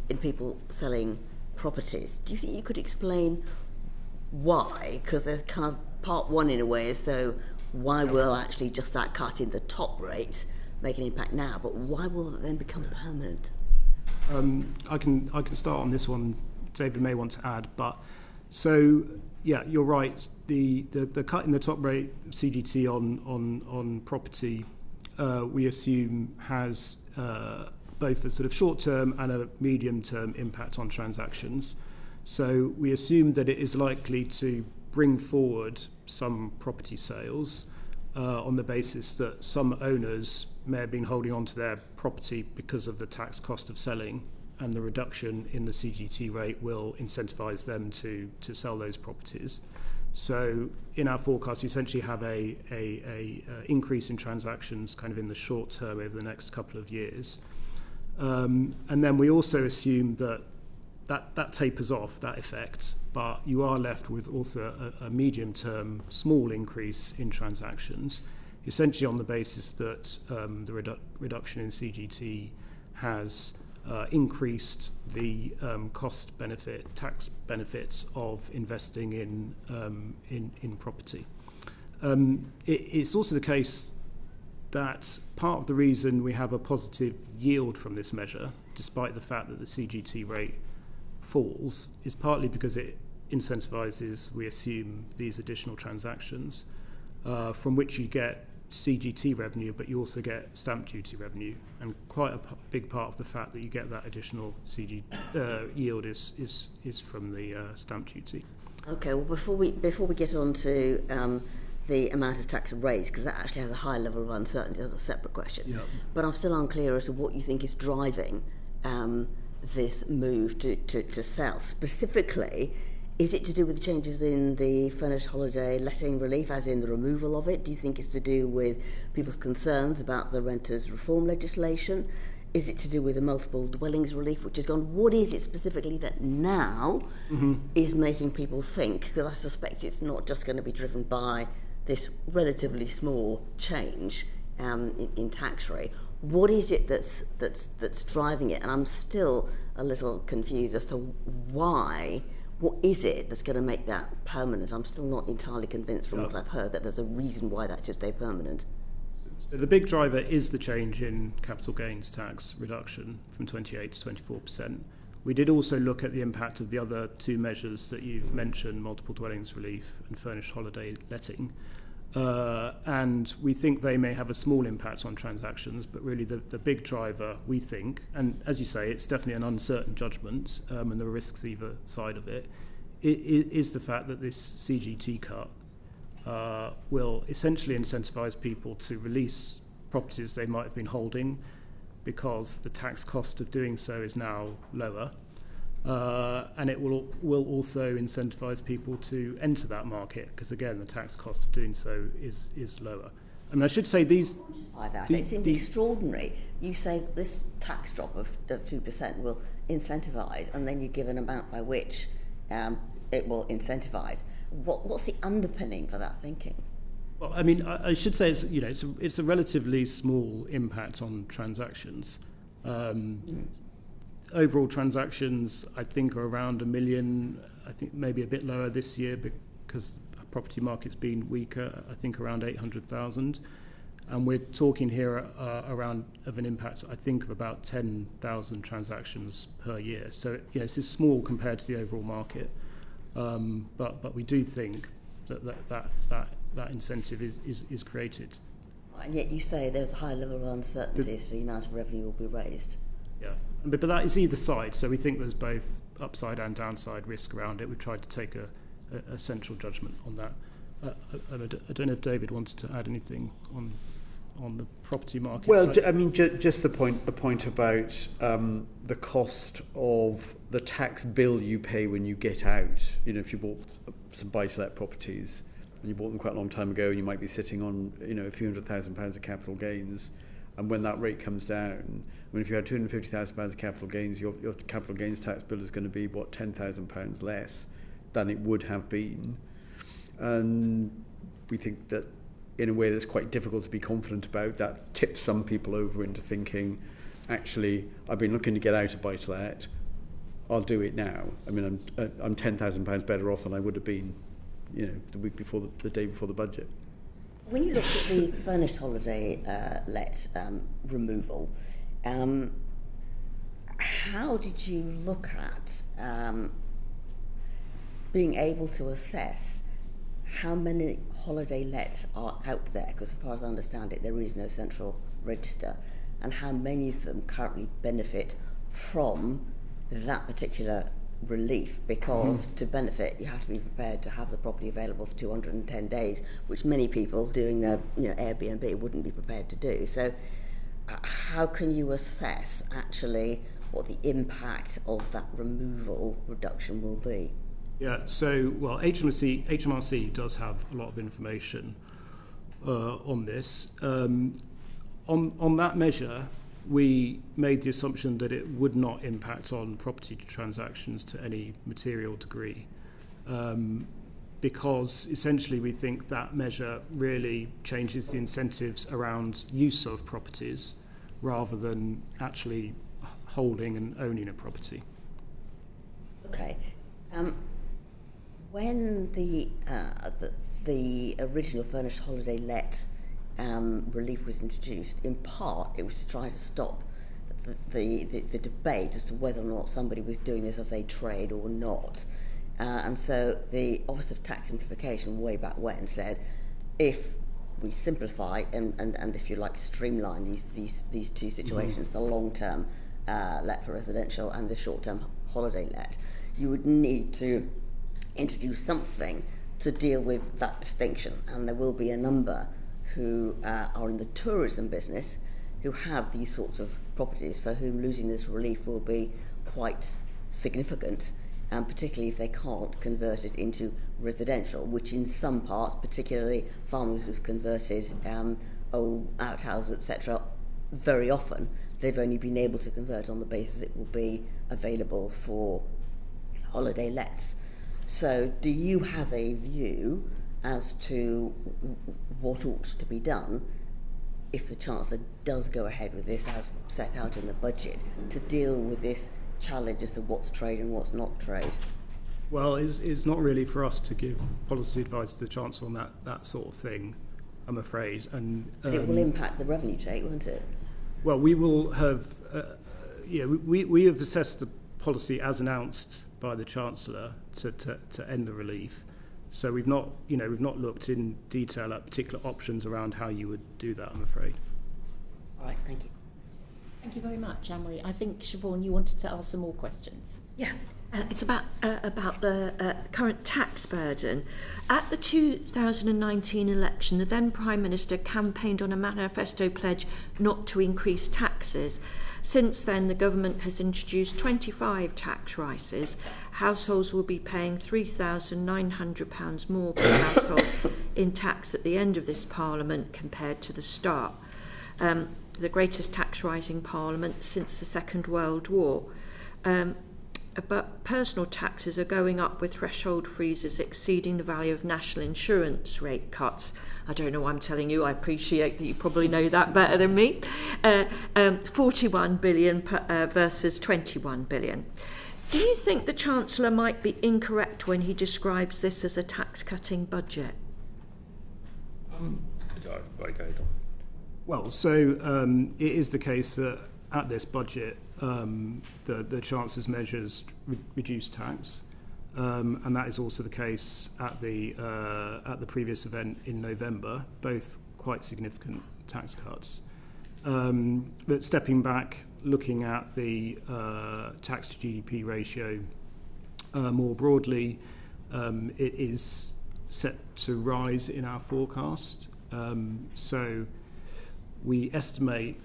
in people selling properties. Do you think you could explain why? Because there's kind of part one in a way as though why will actually just that cut in the top rate make an impact now, but why will it then become permanent? I can start on this one. David may want to add, but so yeah, you're right. The cut in the top rate CGT on property we assume has both a sort of short-term and a medium-term impact on transactions. So we assume that it is likely to bring forward some property sales on the basis that some owners may have been holding on to their property because of the tax cost of selling, and the reduction in the CGT rate will incentivise them to sell those properties. So in our forecast, you essentially have a increase in transactions kind of in the short term over the next couple of years. And then we also assume that tapers off, that effect, but you are left with also a medium-term small increase in transactions, essentially on the basis that the reduction in CGT has increased the tax benefits of investing in property. It's also the case that part of the reason we have a positive yield from this measure, despite the fact that the CGT rate falls, is partly because it incentivises, we assume, these additional transactions, from which you get CGT revenue, but you also get stamp duty revenue, and quite a big part of the fact that you get that additional yield is from the stamp duty. Okay, well before we get on to the amount of tax raised, because that actually has a high level of uncertainty, that's a separate question. Yep. But I'm still unclear as to what you think is driving this move to sell. Specifically, is it to do with the changes in the furnished holiday letting relief, as in the removal of it? Do you think it's to do with people's concerns about the renters' reform legislation? Is it to do with the multiple dwellings relief, which has gone? What is it specifically that now is making people think? Because I suspect it's not just going to be driven by this relatively small change in tax rate. what is it that's driving it? And I'm still a little confused as to why. What is it that's going to make that permanent? I'm still not entirely convinced from what I've heard that there's a reason why that should stay permanent. So the big driver is the change in capital gains tax reduction from 28 to 24%. We did also look at the impact of the other two measures that you've mentioned, multiple dwellings relief and furnished holiday letting. And we think they may have a small impact on transactions, but really the big driver, we think, and as you say, it's definitely an uncertain judgment, and there are risks either side of it, is the fact that this CGT cut will essentially incentivize people to release properties they might have been holding because the tax cost of doing so is now lower. And it will also incentivize people to enter that market because, again, the tax cost of doing so is lower. And I should say these... It seems extraordinary. You say this tax drop of 2% will incentivize, and then you give an amount by which it will incentivize. What's the underpinning for that thinking? Well, I mean, I should say it's a relatively small impact on transactions. Overall transactions, I think, are around 1 million. I think maybe a bit lower this year because the property market's been weaker. I think around 800,000, and we're talking here around of an impact, I think, of about 10,000 transactions per year. So it's small compared to the overall market, but we do think that incentive is created. And yet you say there's a high level of uncertainty, so the amount of revenue will be raised. Yeah, but that is either side, so we think there's both upside and downside risk around it. We've tried to take a central judgment on that. I don't know if David wanted to add anything on the property market. Well, I mean, just the point about the cost of the tax bill you pay when you get out. If you bought some buy-to-let properties and you bought them quite a long time ago, and you might be sitting on a few £100,000 of capital gains, and when that rate comes down, I mean, if you had £250,000 of capital gains, your capital gains tax bill is going to be £10,000 less than it would have been, and we think that in a way that's quite difficult to be confident about. That tips some people over into thinking, actually, I've been looking to get out of buy-to-let, I'll do it now. I mean, I'm £10,000 better off than I would have been, the week before, the day before the budget. When you looked at the furnished holiday let removal, how did you look at being able to assess how many holiday lets are out there? Because as far as I understand it, there is no central register, and how many of them currently benefit from that particular relief, because to benefit you have to be prepared to have the property available for 210 days, which many people doing their Airbnb wouldn't be prepared to do. So how can you assess actually what the impact of that reduction will be? Yeah, so, well, HMRC does have a lot of information on this. On that measure, we made the assumption that it would not impact on property transactions to any material degree, because essentially we think that measure really changes the incentives around use of properties rather than actually holding and owning a property. Okay. When the original furnished holiday let relief was introduced, in part it was to try to stop the debate as to whether or not somebody was doing this as a trade or not. And so the Office of Tax Simplification way back when said, if we simplify and if you like streamline these two situations, the long-term let for residential and the short-term holiday let, you would need to introduce something to deal with that distinction. And there will be a number who are in the tourism business who have these sorts of properties for whom losing this relief will be quite significant, and particularly if they can't convert it into residential, which in some parts, particularly farmers who've converted old outhouses, etc., very often they've only been able to convert on the basis it will be available for holiday lets. So do you have a view as to what ought to be done if the Chancellor does go ahead with this as set out in the budget, to deal with this challenge as to what's trade and what's not trade? Well, it's not really for us to give policy advice to the Chancellor on that sort of thing, I'm afraid. And it will impact the revenue take, won't it? Well, we will have, we have assessed the policy as announced by the Chancellor to end the relief. So we've not looked in detail at particular options around how you would do that, I'm afraid. All right, thank you. Thank you very much, Anne-Marie. I think, Siobhan, you wanted to ask some more questions. Yeah, it's about the current tax burden. At the 2019 election, the then Prime Minister campaigned on a manifesto pledge not to increase taxes. Since then, the government has introduced 25 tax rises. Households will be paying £3,900 more per household in tax at the end of this Parliament compared to the start. The greatest tax rise in Parliament since the Second World War. But personal taxes are going up with threshold freezes exceeding the value of national insurance rate cuts. I don't know why I'm telling you, I appreciate that you probably know that better than me. 41 billion versus 21 billion. Do you think the Chancellor might be incorrect when he describes this as a tax-cutting budget? Well, so it is the case that at this budget, the Chancellor's measures reduce tax, and that is also the case at the previous event in November, both quite significant tax cuts. But stepping back, looking at the tax to GDP ratio more broadly, it is set to rise in our forecast. So we estimate,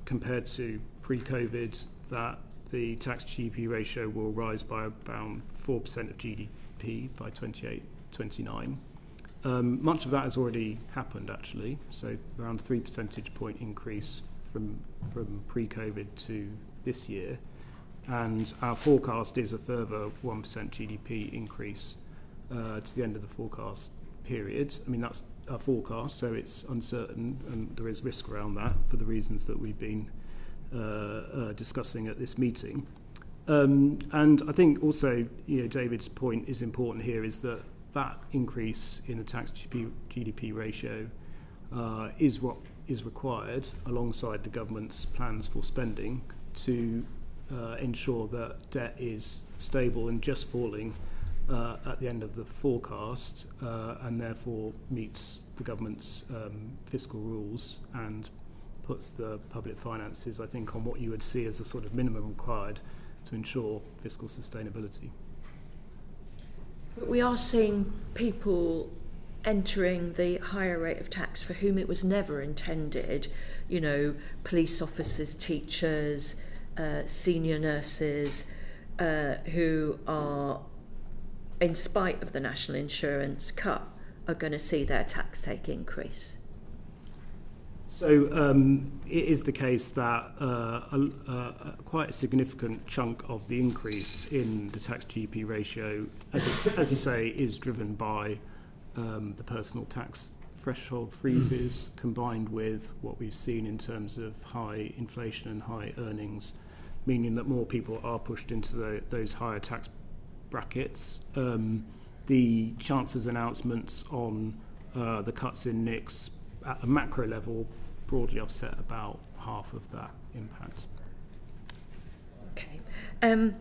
compared to pre-COVID, that the tax to GDP ratio will rise by about 4% of GDP by 28-29. Much of that has already happened, actually, so around a 3 percentage point increase from pre-COVID to this year. And our forecast is a further 1% GDP increase to the end of the forecast period. I mean, that's our forecast, so it's uncertain, and there is risk around that for the reasons that we've been discussing at this meeting. And I think also, David's point is important here, is that increase in the tax to GDP ratio is what is required alongside the government's plans for spending to ensure that debt is stable and just falling at the end of the forecast, and therefore meets the government's fiscal rules and puts the public finances, I think, on what you would see as the sort of minimum required to ensure fiscal sustainability. But we are seeing people entering the higher rate of tax for whom it was never intended, police officers, teachers, senior nurses, who are, in spite of the national insurance cut, are going to see their tax take increase. So it is the case that quite a significant chunk of the increase in the tax GDP ratio, as you say, is driven by the personal tax threshold freezes, combined with what we've seen in terms of high inflation and high earnings, meaning that more people are pushed into those higher tax brackets. The Chancellor's announcements on the cuts in NICs at a macro level broadly offset about half of that impact. Okay. And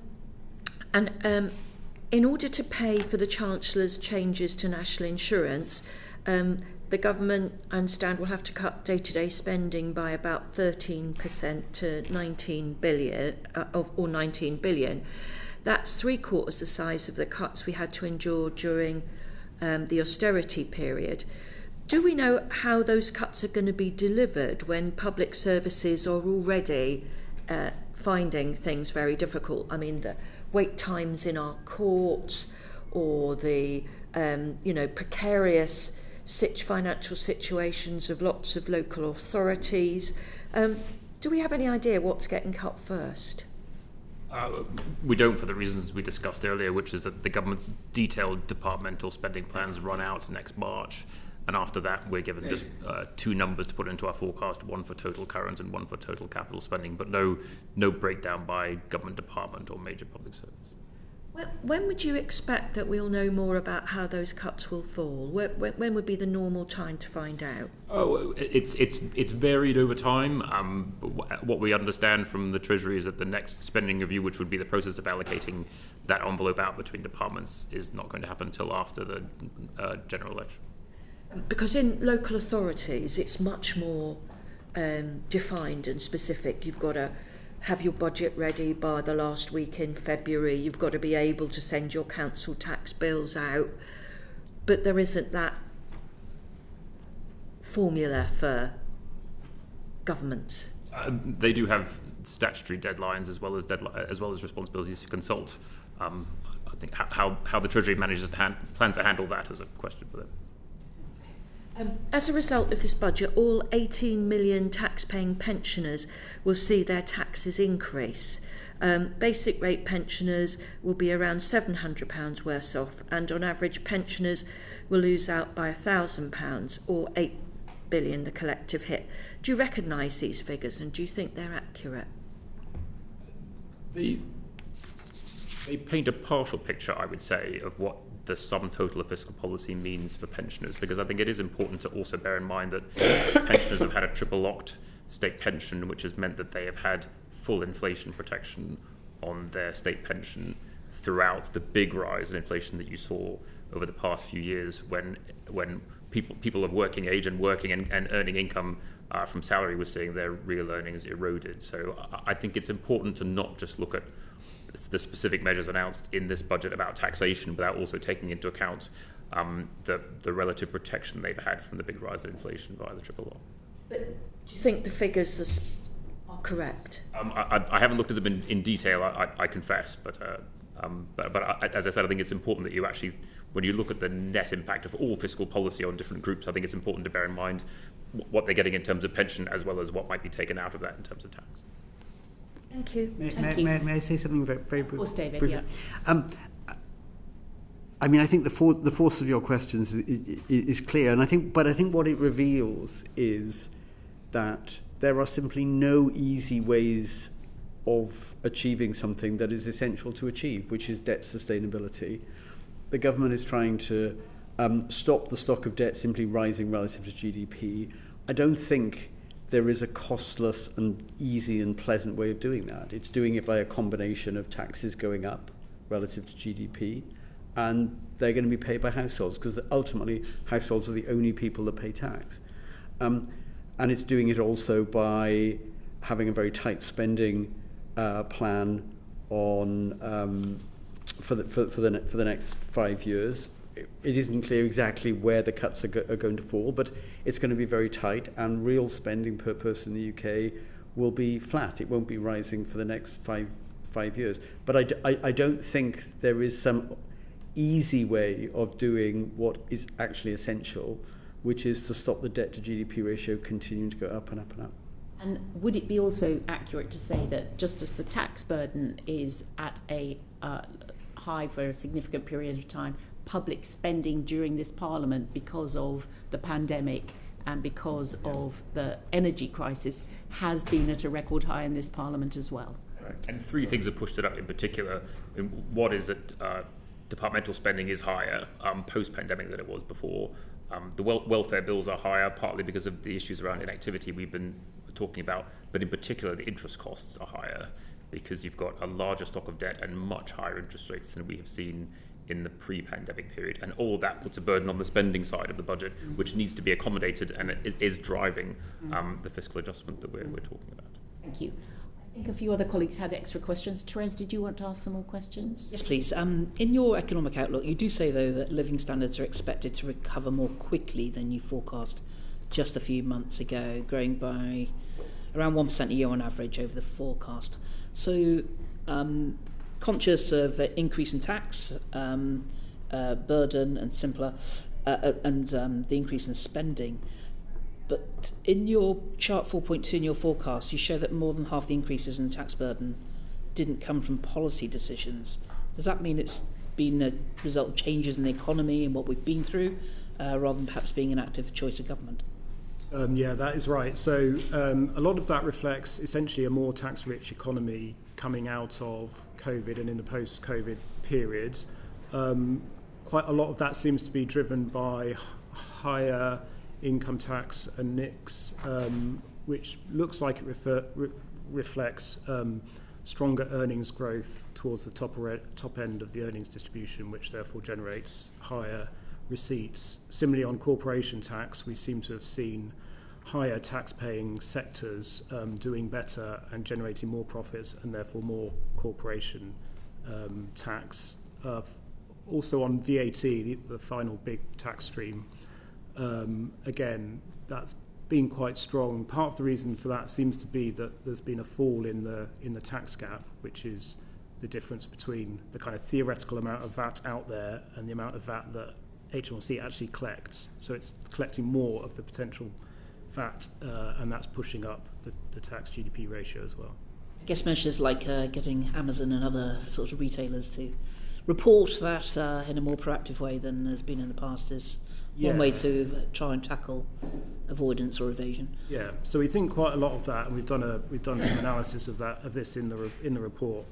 in order to pay for the Chancellor's changes to national insurance, the government, I understand, will have to cut day-to-day spending by about 13% to 19 billion. That's 3/4 the size of the cuts we had to endure during the austerity period. Do we know how those cuts are going to be delivered when public services are already finding things very difficult? I mean, the wait times in our courts, or the precarious financial situations of lots of local authorities. Do we have any idea what's getting cut first? We don't, for the reasons we discussed earlier, which is that the government's detailed departmental spending plans run out next March. And after that, we're given just two numbers to put into our forecast, one for total current and one for total capital spending, but no breakdown by government department or major public service. When would you expect that we'll know more about how those cuts will fall? When would be the normal time to find out? Oh, it's varied over time. What we understand from the Treasury is that the next spending review, which would be the process of allocating that envelope out between departments, is not going to happen until after the general election. Because in local authorities, it's much more defined and specific. You've got to have your budget ready by the last week in February. You've got to be able to send your council tax bills out. But there isn't that formula for governments. They do have statutory deadlines as well as responsibilities to consult. I think how the Treasury plans to handle that is a question for them. As a result of this budget, all 18 million tax-paying pensioners will see their taxes increase. Basic rate pensioners will be around £700 worse off, and on average pensioners will lose out by £1,000 or £8 billion, the collective hit. Do you recognise these figures, and do you think they're accurate? They paint a partial picture, I would say, of what the sum total of fiscal policy means for pensioners, because I think it is important to also bear in mind that pensioners have had a triple locked state pension, which has meant that they have had full inflation protection on their state pension throughout the big rise in inflation that you saw over the past few years when people of working age and working and earning income from salary were seeing their real earnings eroded. So I think it's important to not just look at the specific measures announced in this budget about taxation without also taking into account the relative protection they've had from the big rise in inflation via the triple law. But do you think the figures are correct? I haven't looked at them in detail, I confess, but as I said, I think it's important that you actually, when you look at the net impact of all fiscal policy on different groups, I think it's important to bear in mind what they're getting in terms of pension as well as what might be taken out of that in terms of tax. Thank you. May I say something very briefly? Of course, David, briefly? yeah. I mean, I think the force of your questions is clear, and I think what it reveals is that there are simply no easy ways of achieving something that is essential to achieve, which is debt sustainability. The government is trying to stop the stock of debt simply rising relative to GDP. I don't think there is a costless and easy and pleasant way of doing that. It's doing it by a combination of taxes going up relative to GDP, and they're going to be paid by households, because ultimately households are the only people that pay tax. And it's doing it also by having a very tight spending plan on for the next 5 years. It isn't clear exactly where the cuts are going to fall, but it's going to be very tight, and real spending per person in the UK will be flat. It won't be rising for the next five years. But I don't think there is some easy way of doing what is actually essential, which is to stop the debt to GDP ratio continuing to go up and up and up. And would it be also accurate to say that just as the tax burden is at a high for a significant period of time, public spending during this Parliament, because of the pandemic and because of the energy crisis, has been at a record high in this Parliament as well? And three things have pushed it up in particular. One is that departmental spending is higher post-pandemic than it was before. The welfare bills are higher, partly because of the issues around inactivity we've been talking about, but in particular the interest costs are higher because you've got a larger stock of debt and much higher interest rates than we have seen in the pre-pandemic period. And all of that puts a burden on the spending side of the budget, which needs to be accommodated, and it is driving the fiscal adjustment that we're talking about. Thank you. I think a few other colleagues had extra questions. Therese, did you want to ask some more questions? Yes, please. In your economic outlook, you do say, though, that living standards are expected to recover more quickly than you forecast just a few months ago, growing by around 1% a year on average over the forecast. So, conscious of increase in tax burden and simpler, and the increase in spending, but in your chart 4.2 in your forecast, you show that more than half the increases in the tax burden didn't come from policy decisions. Does that mean it's been a result of changes in the economy and what we've been through? rather than perhaps being an active choice of government. Yeah, that is right. So a lot of that reflects essentially a more tax-rich economy coming out of COVID and in the post-COVID period. Quite a lot of that seems to be driven by higher income tax and NICs, which looks like it reflects stronger earnings growth towards the top end of the earnings distribution, which therefore generates higher receipts. Similarly, on corporation tax, we seem to have seen higher tax-paying sectors doing better and generating more profits and therefore more corporation tax. Also on VAT, the final big tax stream, again, that's been quite strong. Part of the reason for that seems to be that there's been a fall in the tax gap, which is the difference between the kind of theoretical amount of VAT out there and the amount of VAT that HMRC actually collects. So it's collecting more of the potential VAT, and that's pushing up the tax GDP ratio as well. I guess measures like getting Amazon and other sorts of retailers to report that in a more proactive way than has been in the past is one way to try and tackle avoidance or evasion. Yeah, so we think quite a lot of that, and we've done some analysis of this in the report.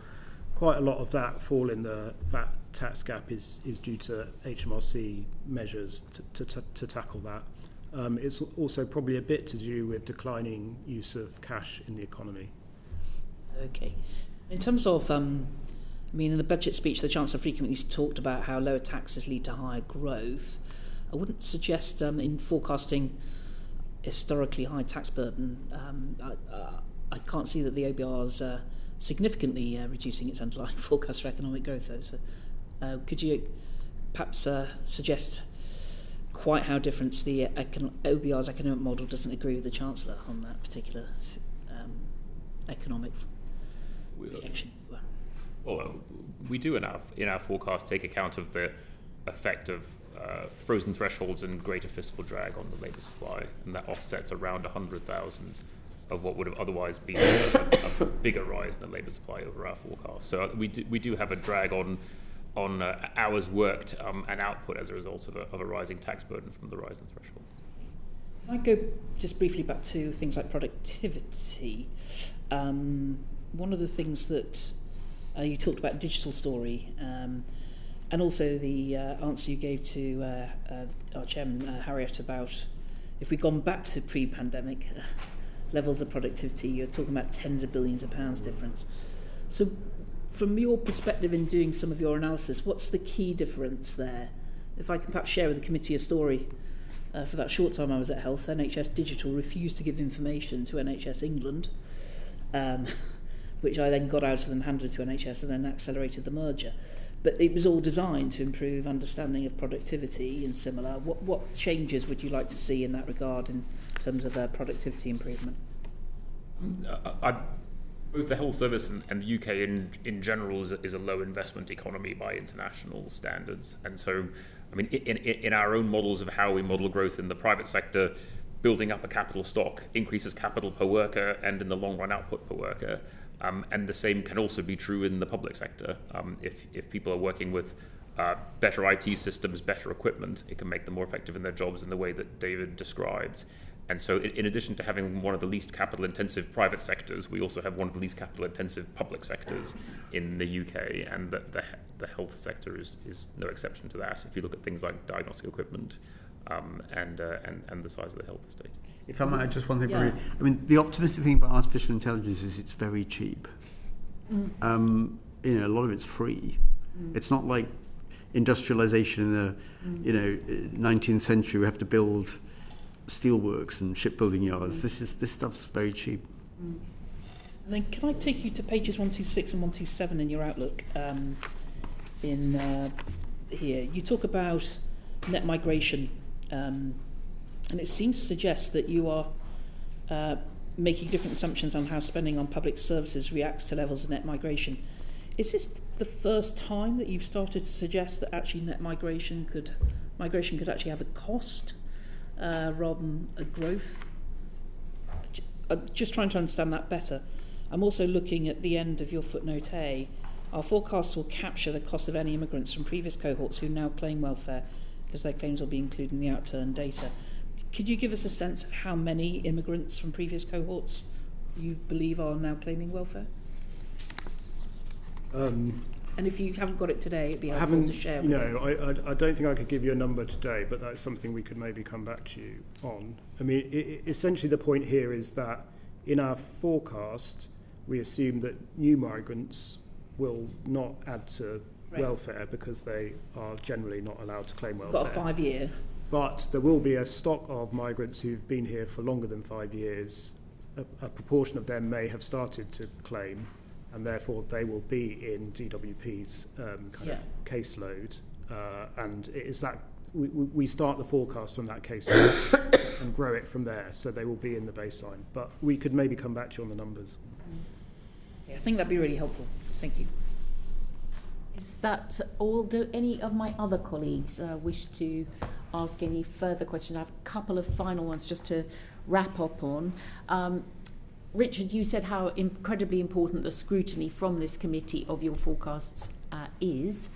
Quite a lot of that fall in the VAT tax gap is due to HMRC measures to tackle that. It's also probably a bit to do with declining use of cash in the economy. Okay. In terms of, in the budget speech, the Chancellor frequently talked about how lower taxes lead to higher growth. I wouldn't suggest in forecasting historically high tax burden, I can't see that the OBR's significantly reducing its underlying forecast for economic growth, though. So could you perhaps suggest quite how different the OBR's economic model doesn't agree with the Chancellor on that particular economic projection? Well, we do in our forecast take account of the effect of frozen thresholds and greater fiscal drag on the labour supply, and that offsets around 100,000 of what would have otherwise been a bigger rise in the labour supply over our forecast. So we do have a drag on hours worked and output as a result of a rising tax burden from the rising threshold. I go just briefly back to things like productivity. One of the things that you talked about, digital story, and also the answer you gave to our chairman, Harriet, about if we'd gone back to pre-pandemic levels of productivity, you're talking about tens of billions of pounds difference. So from your perspective in doing some of your analysis, what's the key difference there? If I can perhaps share with the committee a story. For that short time I was at Health, NHS Digital refused to give information to NHS England, which I then got out of them, handed to NHS, and then accelerated the merger. But it was all designed to improve understanding of productivity and similar. What changes would you like to see in that regard in terms of productivity improvement? Both the health service and the UK in general is a low investment economy by international standards. And so, in our own models of how we model growth in the private sector, building up a capital stock increases capital per worker and in the long run output per worker. And the same can also be true in the public sector. If people are working with better IT systems, better equipment, it can make them more effective in their jobs in the way that David described. And so in addition to having one of the least capital-intensive private sectors, we also have one of the least capital-intensive public sectors in the UK, and the health sector is no exception to that. If you look at things like diagnostic equipment and the size of the health estate. If I might, just one thing. The optimistic thing about artificial intelligence is it's very cheap. A lot of it's free. It's not like industrialization in the 19th century. We have to build steelworks and shipbuilding yards. This stuff's very cheap. And then can I take you to pages 126 and 127 in your outlook? Here you talk about net migration, and it seems to suggest that you are making different assumptions on how spending on public services reacts to levels of net migration. Is this the first time that you've started to suggest that actually net migration could actually have a cost rather than a growth? I'm just trying to understand that better. I'm also looking at the end of your footnote A. Our forecasts will capture the cost of any immigrants from previous cohorts who now claim welfare because their claims will be included in the outturn data. Could you give us a sense of how many immigrants from previous cohorts you believe are now claiming welfare? And if you haven't got it today, it'd be helpful to share with you. I don't think I could give you a number today, but that's something we could maybe come back to you on. I mean, essentially the point here is that in our forecast, we assume that new migrants will not add to welfare because they are generally not allowed to claim welfare. Got a 5-year. But there will be a stock of migrants who've been here for longer than 5 years. A proportion of them may have started to claim, and therefore they will be in DWP's kind of caseload. And it is that we start the forecast from that caseload and grow it from there, so they will be in the baseline. But we could maybe come back to you on the numbers. Yeah, I think that'd be really helpful. Thank you. Is that all? Do any of my other colleagues wish to ask any further questions? I have a couple of final ones just to wrap up on. Richard, you said how incredibly important the scrutiny from this committee of your forecasts is.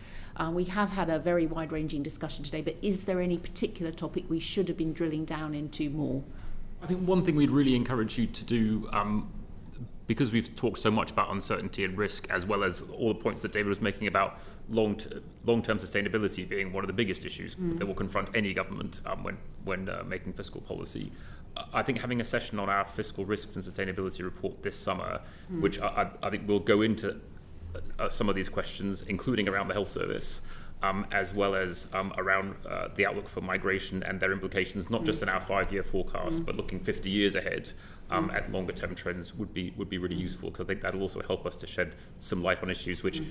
We have had a very wide-ranging discussion today, but is there any particular topic we should have been drilling down into more? I think one thing we'd really encourage you to do, because we've talked so much about uncertainty and risk, as well as all the points that David was making about long-term sustainability being one of the biggest issues that will confront any government when making fiscal policy. I think having a session on our fiscal risks and sustainability report this summer, which I think will go into some of these questions, including around the health service, as well as around the outlook for migration and their implications, not just in our 5-year forecast, but looking 50 years ahead at longer-term trends would be really useful, because I think that'll also help us to shed some light on issues which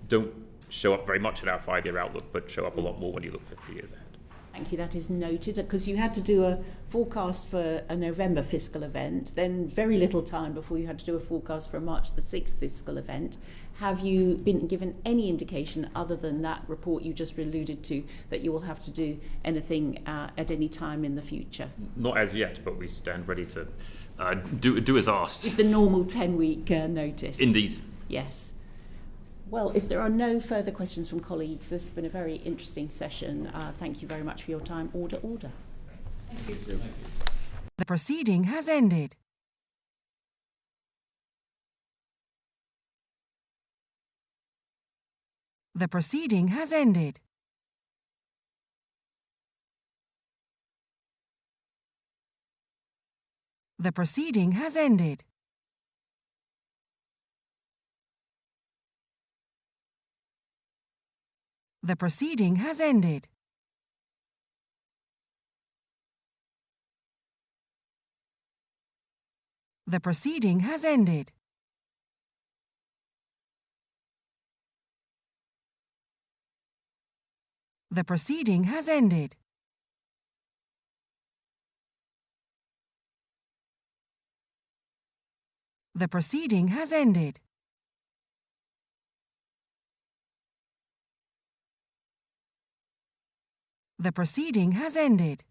don't show up very much in our 5-year outlook, but show up a lot more when you look 50 years ahead. Thank you, that is noted, because you had to do a forecast for a November fiscal event, then very little time before you had to do a forecast for a March the 6th fiscal event. Have you been given any indication, other than that report you just alluded to, that you will have to do anything at any time in the future? Not as yet, but we stand ready to do as asked. With the normal 10-week notice? Indeed. Yes. Well, if there are no further questions from colleagues, this has been a very interesting session. Thank you very much for your time. Order. Thank you. The proceeding has ended. The proceeding has ended. The proceeding has ended. The proceeding has ended. The proceeding has ended. The proceeding has ended. The proceeding has ended.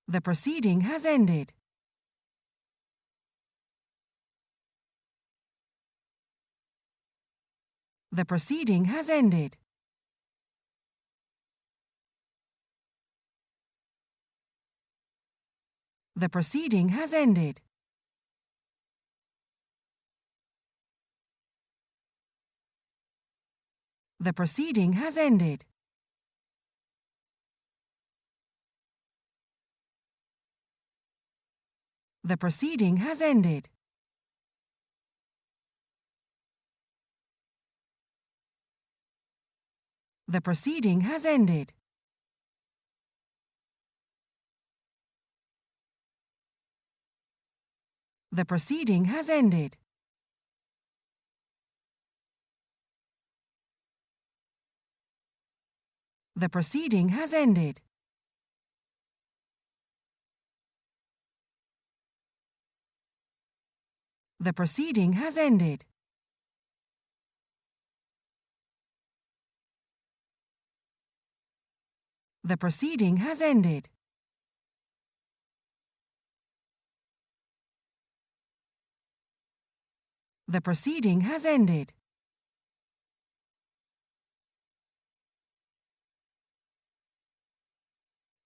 The proceeding has ended. The proceeding has ended. The proceeding has ended. The proceeding has ended. The proceeding has ended. The proceeding has ended. The proceeding has ended. The proceeding has ended. The proceeding has ended. The proceeding has ended. The proceeding has ended. The proceeding has ended.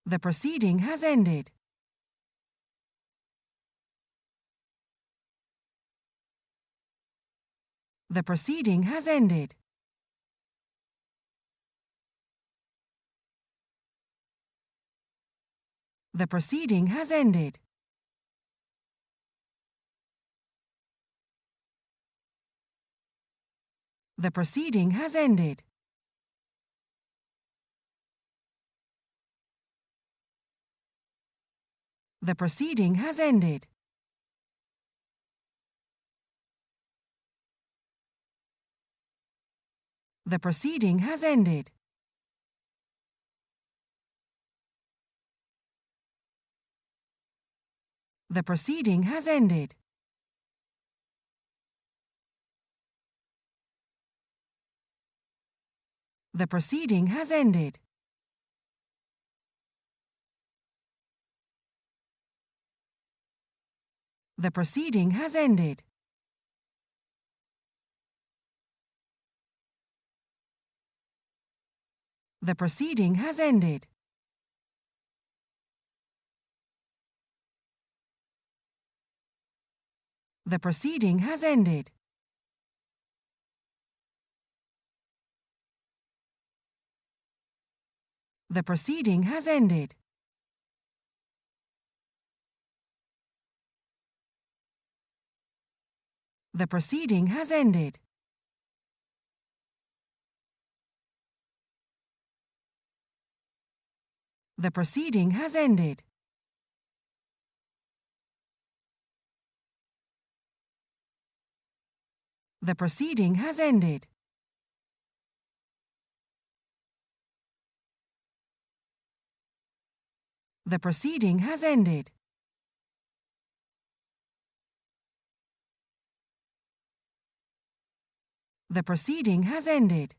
The proceeding has ended. The proceeding has ended. The proceeding has ended. The proceeding has ended. The proceeding has ended. The proceeding has ended. The proceeding has ended. The proceeding has ended. The proceeding has ended. The proceeding has ended. The proceeding has ended. The proceeding has ended. The proceeding has ended. The proceeding has ended. The proceeding has ended. The proceeding has ended. The proceeding has ended.